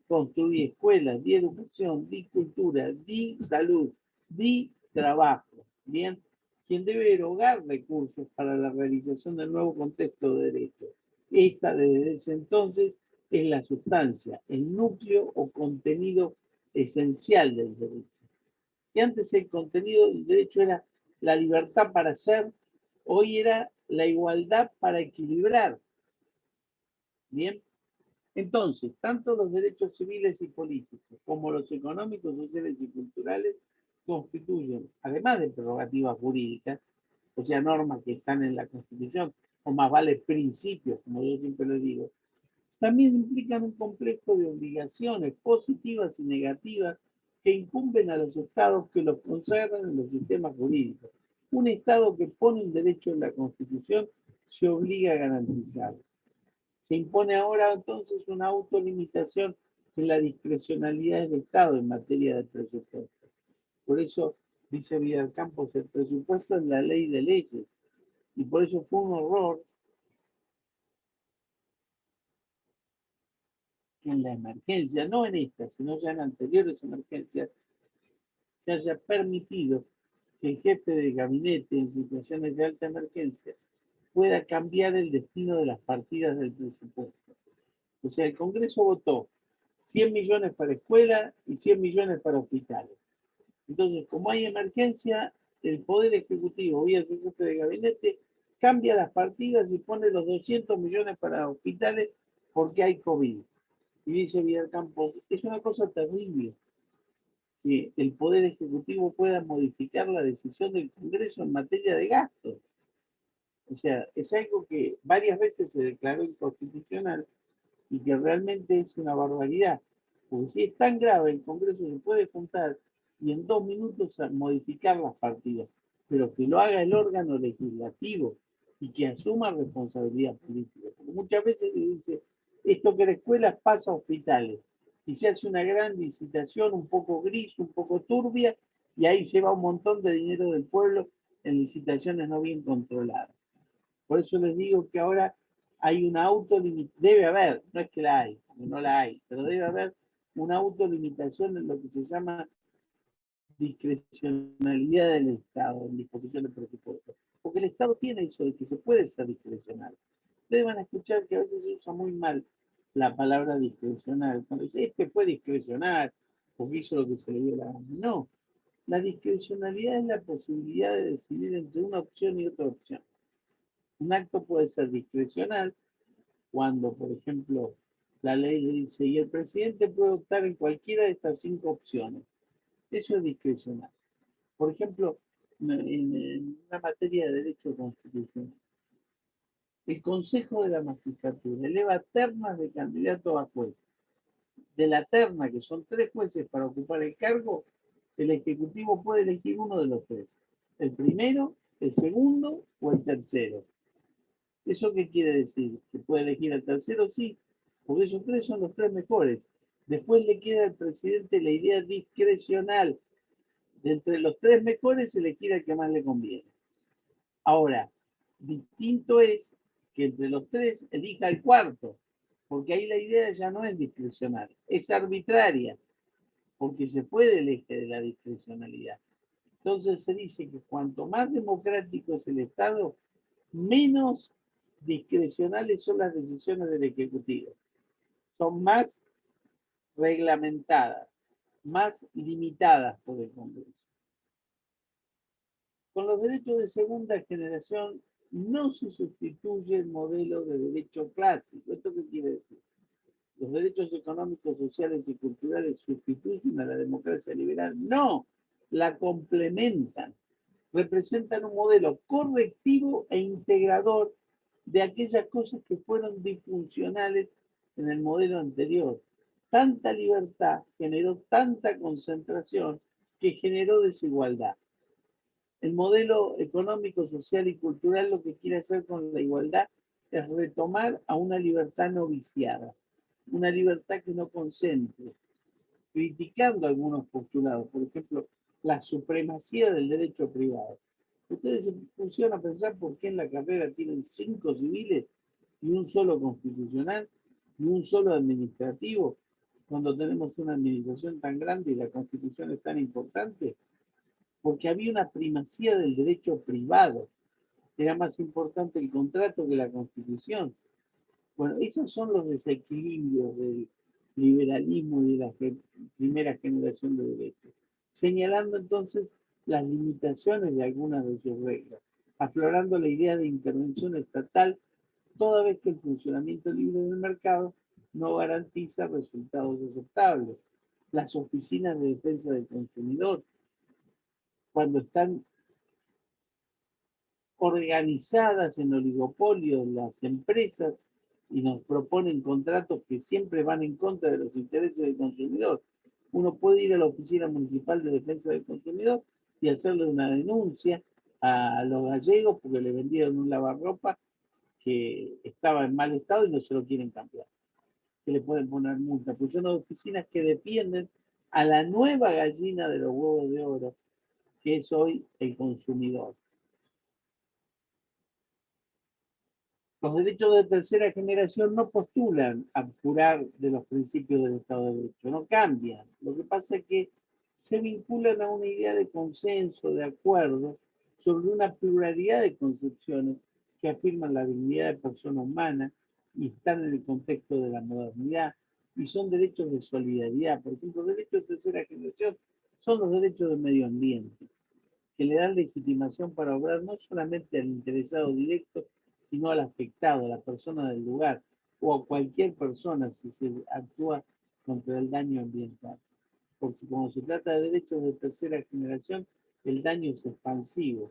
construí escuelas, di educación, di cultura, di salud, di trabajo, ¿bien? Quien debe erogar recursos para la realización del nuevo contexto de derecho. Esta, desde ese entonces, es la sustancia, el núcleo o contenido esencial del derecho. Si antes el contenido del derecho era la libertad para ser, hoy era la igualdad para equilibrar. Bien, entonces, tanto los derechos civiles y políticos como los económicos, sociales y culturales constituyen, además de prerrogativas jurídicas, o sea, normas que están en la Constitución, o más vale principios, como yo siempre les digo, también implican un complejo de obligaciones positivas y negativas que incumben a los estados que los consagran en los sistemas jurídicos. Un estado que pone un derecho en la Constitución se obliga a garantizarlo. Se impone ahora entonces una autolimitación en la discrecionalidad del Estado en materia de presupuesto. Por eso, dice Vidal Campos, el presupuesto es la ley de leyes. Y por eso fue un horror que en la emergencia, no en esta, sino ya en anteriores emergencias, se haya permitido que el jefe de gabinete en situaciones de alta emergencia pueda cambiar el destino de las partidas del presupuesto. O sea, el Congreso votó 100 millones para escuelas y 100 millones para hospitales. Entonces, como hay emergencia, el Poder Ejecutivo, vía su jefe de gabinete, cambia las partidas y pone los 200 millones para hospitales porque hay COVID. Y dice Vidal Campos, es una cosa terrible que el Poder Ejecutivo pueda modificar la decisión del Congreso en materia de gastos. O sea, es algo que varias veces se declaró inconstitucional y que realmente es una barbaridad. Porque si es tan grave, el Congreso se puede juntar y en 2 minutos modificar las partidas, pero que lo haga el órgano legislativo y que asuma responsabilidad política. Porque muchas veces se dice, esto que la escuela pasa a hospitales, y se hace una gran licitación un poco gris, un poco turbia, y ahí se va un montón de dinero del pueblo en licitaciones no bien controladas. Por eso les digo que ahora hay una autolimitación, debe haber, no es que la hay, porque no la hay, pero debe haber una autolimitación en lo que se llama discrecionalidad del Estado en disposición de presupuesto. Porque el Estado tiene eso de que se puede ser discrecional. Ustedes van a escuchar que a veces se usa muy mal la palabra discrecional. Cuando dice, este fue discrecional, porque hizo lo que se le dio la gana. No, la discrecionalidad es la posibilidad de decidir entre una opción y otra opción. Un acto puede ser discrecional cuando, por ejemplo, la ley le dice, y el presidente puede optar en cualquiera de estas 5 opciones. Eso es discrecional. Por ejemplo, en una materia de derecho constitucional, el Consejo de la Magistratura eleva ternas de candidatos a jueces. De la terna, que son 3 jueces para ocupar el cargo, el Ejecutivo puede elegir uno de los 3. El primero, el segundo o el tercero. ¿Eso qué quiere decir? ¿Que puede elegir al tercero? Sí, porque esos 3 son los 3 mejores. Después le queda al presidente la idea discrecional de entre los 3 mejores elegir al que más le conviene. Ahora, distinto es que entre los 3 elija el cuarto, porque ahí la idea ya no es discrecional, es arbitraria, porque se puede el eje de la discrecionalidad. Entonces se dice que cuanto más democrático es el Estado, menos discrecionales son las decisiones del Ejecutivo. Son más reglamentadas, más limitadas por el Congreso. Con los derechos de segunda generación no se sustituye el modelo de derecho clásico. ¿Esto qué quiere decir? ¿Los derechos económicos, sociales y culturales sustituyen a la democracia liberal? No, la complementan. Representan un modelo correctivo e integrador de aquellas cosas que fueron disfuncionales en el modelo anterior. Tanta libertad generó tanta concentración que generó desigualdad. El modelo económico, social y cultural lo que quiere hacer con la igualdad es retomar a una libertad no viciada, una libertad que no concentre, criticando algunos postulados, por ejemplo, la supremacía del derecho privado. Ustedes se pusieron a pensar por qué en la carrera tienen 5 civiles y un solo constitucional y un solo administrativo, cuando tenemos una administración tan grande y la constitución es tan importante. Porque había una primacía del derecho privado. Era más importante el contrato que la Constitución. Bueno, esos son los desequilibrios del liberalismo y de la primera generación de derechos. Señalando entonces las limitaciones de algunas de sus reglas, aflorando la idea de intervención estatal, toda vez que el funcionamiento libre del mercado no garantiza resultados aceptables. Las oficinas de defensa del consumidor, cuando están organizadas en oligopolios las empresas y nos proponen contratos que siempre van en contra de los intereses del consumidor. Uno puede ir a la Oficina Municipal de Defensa del Consumidor y hacerle una denuncia a los gallegos porque le vendieron un lavarropa que estaba en mal estado y no se lo quieren cambiar. Que le pueden poner multa. Pues son oficinas que defienden a la nueva gallina de los huevos de oro, que es hoy el consumidor. Los derechos de tercera generación no postulan abjurar de los principios del Estado de Derecho, no cambian. Lo que pasa es que se vinculan a una idea de consenso, de acuerdo, sobre una pluralidad de concepciones que afirman la dignidad de persona humana y están en el contexto de la modernidad y son derechos de solidaridad. Por ejemplo, derechos de tercera generación son los derechos del medio ambiente, que le dan legitimación para obrar no solamente al interesado directo, sino al afectado, a la persona del lugar, o a cualquier persona si se actúa contra el daño ambiental. Porque cuando se trata de derechos de tercera generación, el daño es expansivo.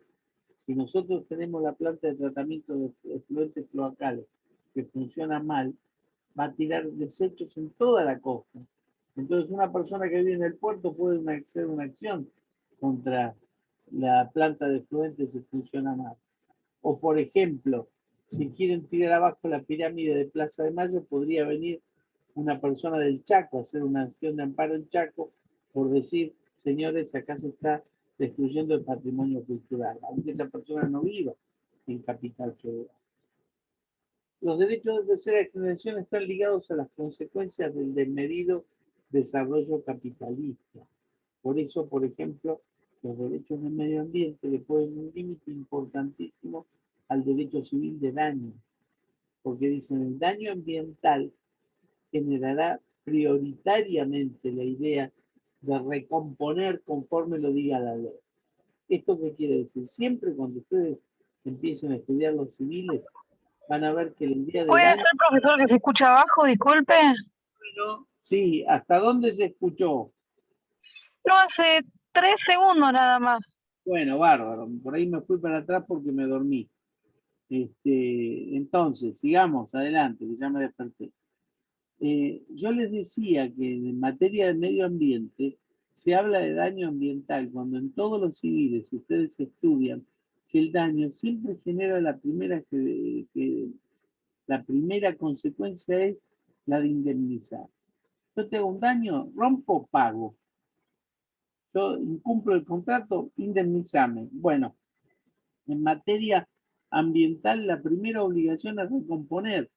Si nosotros tenemos la planta de tratamiento de efluentes cloacales que funciona mal, va a tirar desechos en toda la costa. Entonces una persona que vive en el puerto puede hacer una acción contra la planta de efluentes si funciona mal. O por ejemplo, si quieren tirar abajo la pirámide de Plaza de Mayo, podría venir una persona del Chaco a hacer una acción de amparo en Chaco por decir, señores, acá se está destruyendo el patrimonio cultural, aunque esa persona no viva en Capital Federal. Los derechos de tercera generación están ligados a las consecuencias del desmedido desarrollo capitalista. Por eso, por ejemplo, los derechos del medio ambiente le ponen un límite importantísimo al derecho civil de daño, porque dicen el daño ambiental generará prioritariamente la idea de recomponer conforme lo diga la ley. ¿Esto qué quiere decir? Siempre cuando ustedes empiecen a estudiar los civiles, van a ver que el día de ¿Puede daño... ser, profesor, que se escucha abajo? Disculpe. Bueno, sí, ¿hasta dónde se escuchó? No, hace 3 segundos nada más. Bueno, bárbaro. Por ahí me fui para atrás porque me dormí. Entonces, sigamos adelante, que ya me desperté. Yo les decía que en materia de medio ambiente se habla de daño ambiental cuando en todos los civiles ustedes estudian que el daño siempre genera la primera consecuencia es la de indemnizar. Yo tengo un daño, rompo, pago. Yo incumplo el contrato, indemnizame. Bueno, en materia ambiental la primera obligación es recomponer,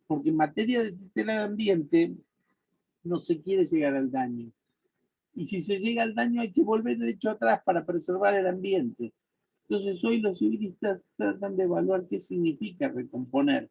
porque en materia de tutela de ambiente no se quiere llegar al daño. Y si se llega al daño hay que volver de hecho atrás para preservar el ambiente. Entonces hoy los civilistas tratan de evaluar qué significa recomponer.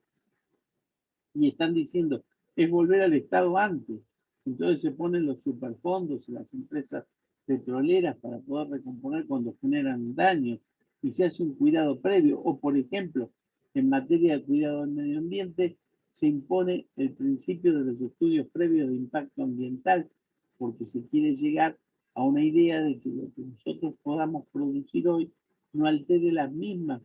Y están diciendo, es volver al estado antes. Entonces se ponen los superfondos y las empresas petroleras para poder recomponer cuando generan daños y se hace un cuidado previo. O por ejemplo, en materia de cuidado del medio ambiente, se impone el principio de los estudios previos de impacto ambiental, porque se quiere llegar a una idea de que lo que nosotros podamos producir hoy no altere las mismas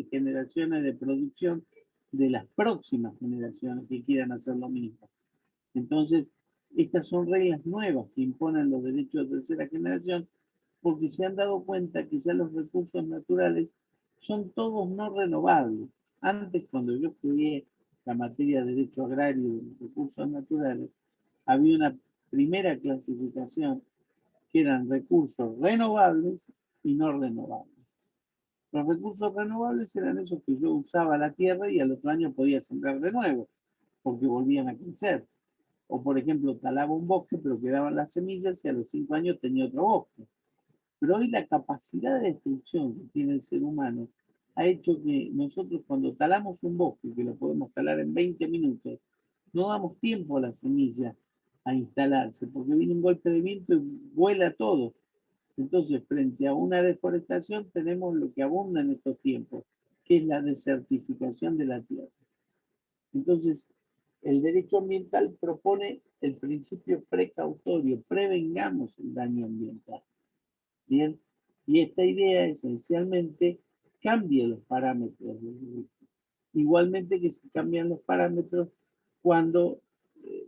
generaciones de producción de las próximas generaciones que quieran hacer lo mismo. Entonces, estas son reglas nuevas que imponen los derechos de tercera generación porque se han dado cuenta que ya los recursos naturales son todos no renovables. Antes, cuando yo estudié la materia de derecho agrario y de recursos naturales, había una primera clasificación que eran recursos renovables y no renovables. Los recursos renovables eran esos que yo usaba la tierra y al otro año podía sembrar de nuevo, porque volvían a crecer. O por ejemplo, talaba un bosque, pero quedaban las semillas y a los 5 años tenía otro bosque. Pero hoy la capacidad de destrucción que tiene el ser humano ha hecho que nosotros cuando talamos un bosque, que lo podemos talar en 20 minutos, no damos tiempo a la semilla a instalarse, porque viene un golpe de viento y vuela todo. Entonces, frente a una deforestación, tenemos lo que abunda en estos tiempos, que es la desertificación de la tierra. Entonces, el derecho ambiental propone el principio precautorio, prevengamos el daño ambiental. Bien, y esta idea esencialmente cambia los parámetros del derecho. Igualmente que se cambian los parámetros cuando,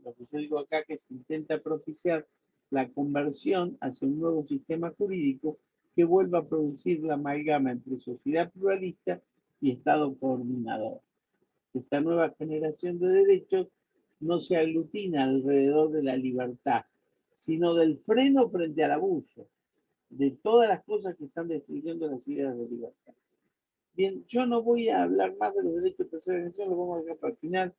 lo que yo digo acá, que se intenta propiciar la conversión hacia un nuevo sistema jurídico que vuelva a producir la amalgama entre sociedad pluralista y Estado coordinador. Esta nueva generación de derechos no se aglutina alrededor de la libertad, sino del freno frente al abuso, de todas las cosas que están destruyendo las ideas de libertad. Bien, yo no voy a hablar más de los derechos de tercera generación, lo vamos a dejar para el final,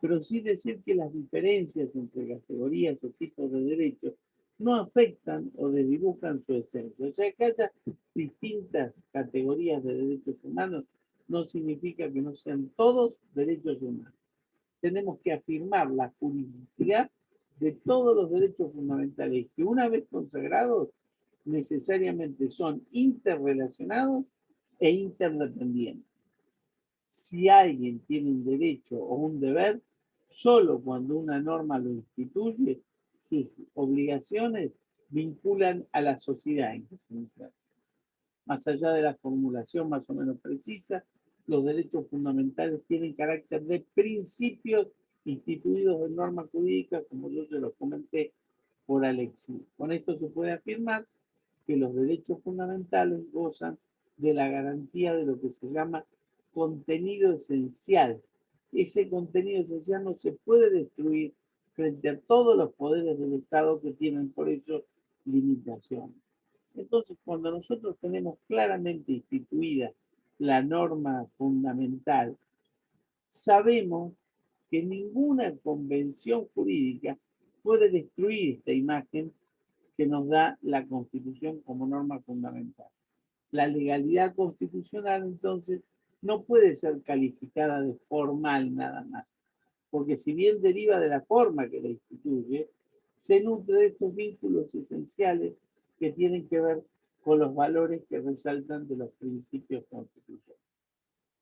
pero sí decir que las diferencias entre categorías o tipos de derechos no afectan o desdibujan su esencia. O sea, que haya distintas categorías de derechos humanos no significa que no sean todos derechos humanos. Tenemos que afirmar la juridicidad de todos los derechos fundamentales que una vez consagrados necesariamente son interrelacionados e interdependientes. Si alguien tiene un derecho o un deber, solo cuando una norma lo instituye, sus obligaciones vinculan a la sociedad en que se inserta. Más allá de la formulación más o menos precisa, los derechos fundamentales tienen carácter de principios instituidos en normas jurídicas, como yo se los comenté por Alexis. Con esto se puede afirmar que los derechos fundamentales gozan de la garantía de lo que se llama contenido esencial. Ese contenido esencial no se puede destruir frente a todos los poderes del Estado que tienen por eso limitaciones. Entonces, cuando nosotros tenemos claramente instituida la norma fundamental, sabemos que ninguna convención jurídica puede destruir esta imagen que nos da la Constitución como norma fundamental. La legalidad constitucional, entonces, no puede ser calificada de formal nada más, porque si bien deriva de la forma que la instituye, se nutre de estos vínculos esenciales que tienen que ver con los valores que resaltan de los principios constitucionales.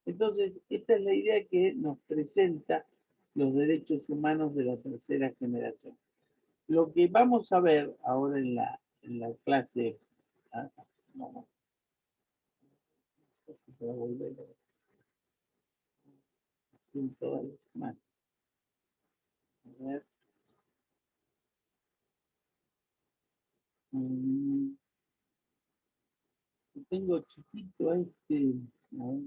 Entonces, esta es la idea que nos presenta los derechos humanos de la tercera generación. Lo que vamos a ver ahora en la clase, no, no sé si puedo volver a toda la semana. A ver. Tengo chiquito a este. A ver.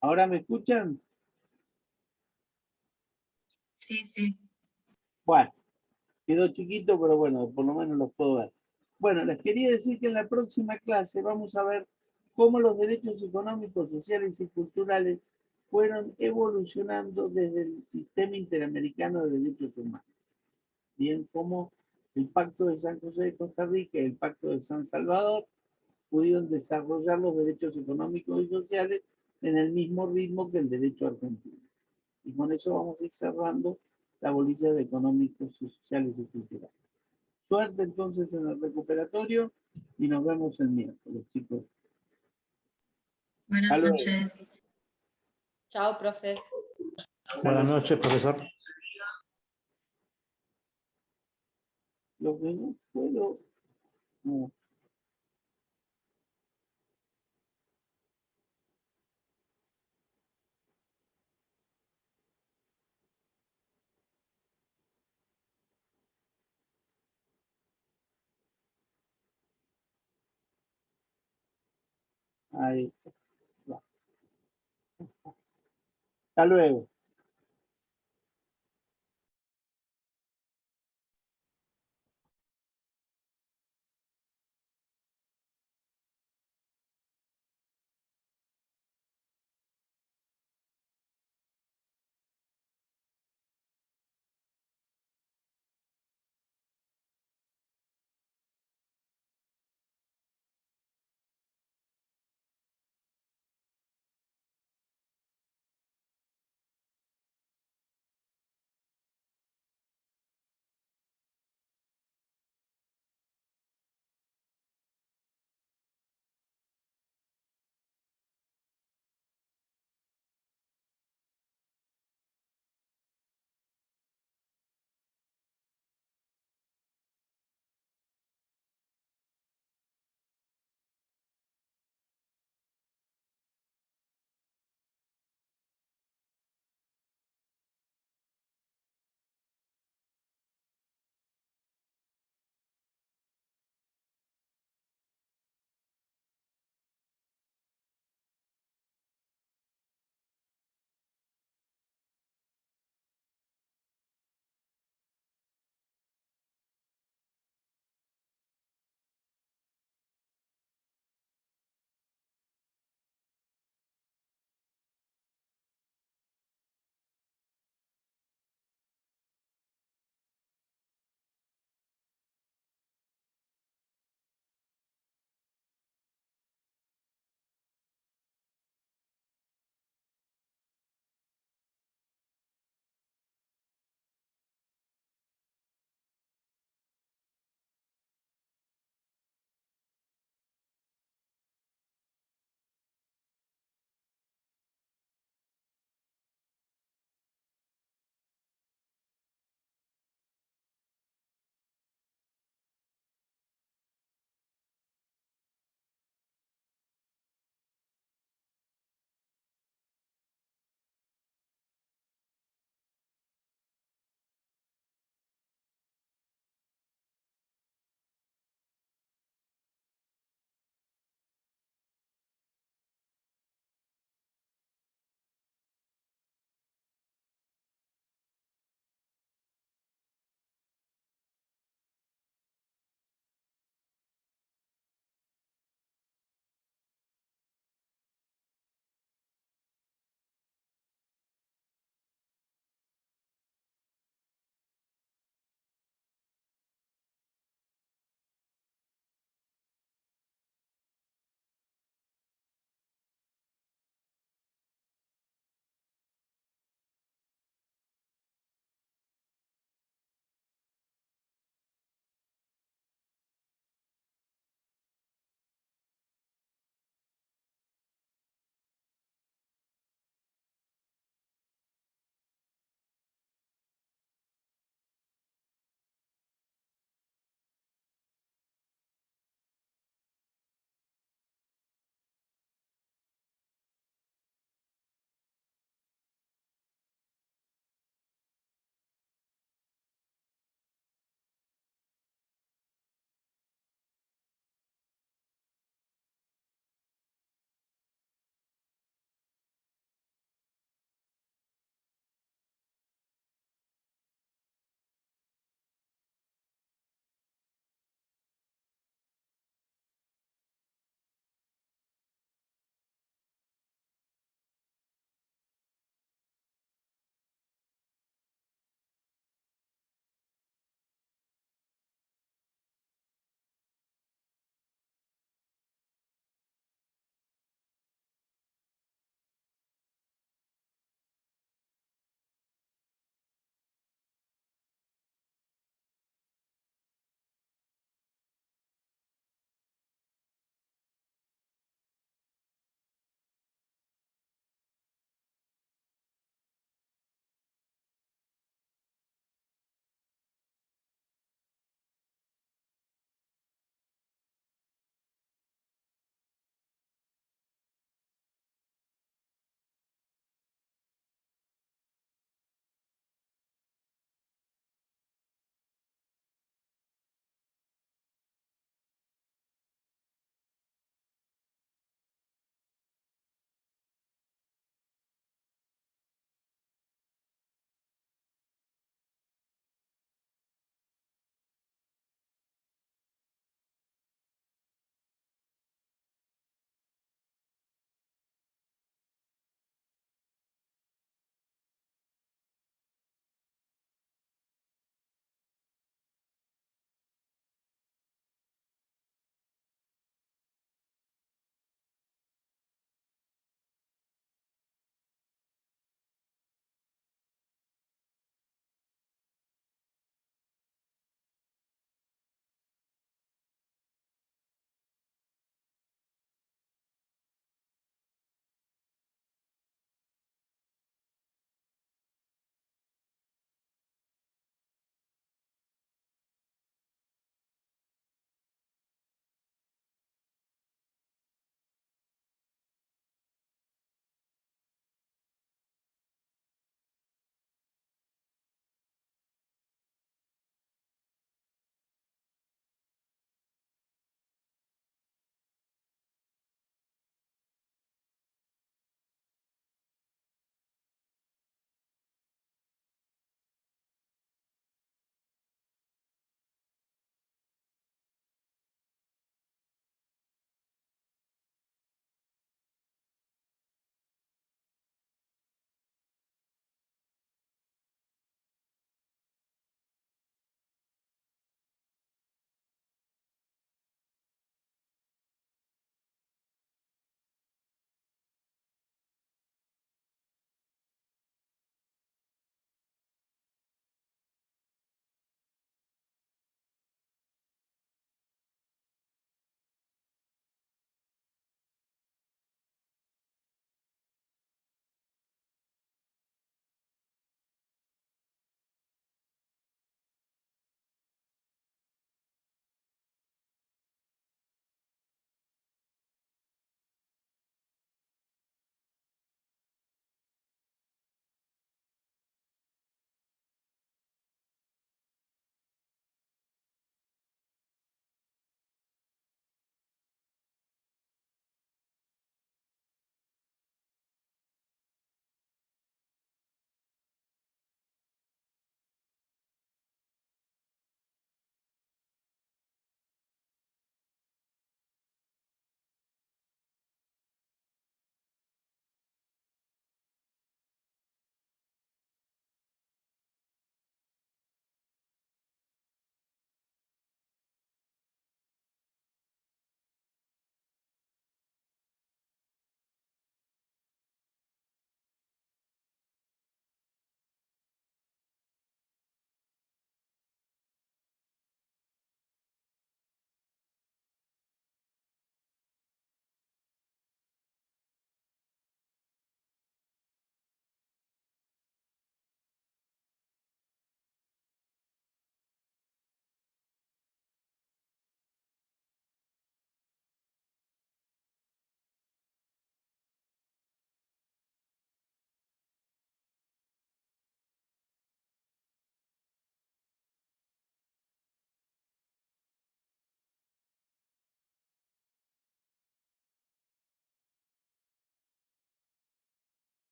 ¿Ahora me escuchan? Sí, sí. Bueno, quedó chiquito, pero bueno, por lo menos los puedo ver. Bueno, les quería decir que en la próxima clase vamos a ver cómo los derechos económicos, sociales y culturales fueron evolucionando desde el sistema interamericano de derechos humanos. Bien, cómo el Pacto de San José de Costa Rica y el Pacto de San Salvador pudieron desarrollar los derechos económicos y sociales en el mismo ritmo que el derecho argentino. Y con eso vamos a ir cerrando la bolilla de económicos, sociales y culturales. Suerte entonces en el recuperatorio y nos vemos el miércoles, chicos. Buenas Hasta luego. noches. Chao, profe. Buenas noches, profesor. Lo que no puedo... No. Ahí. Va. Hasta luego.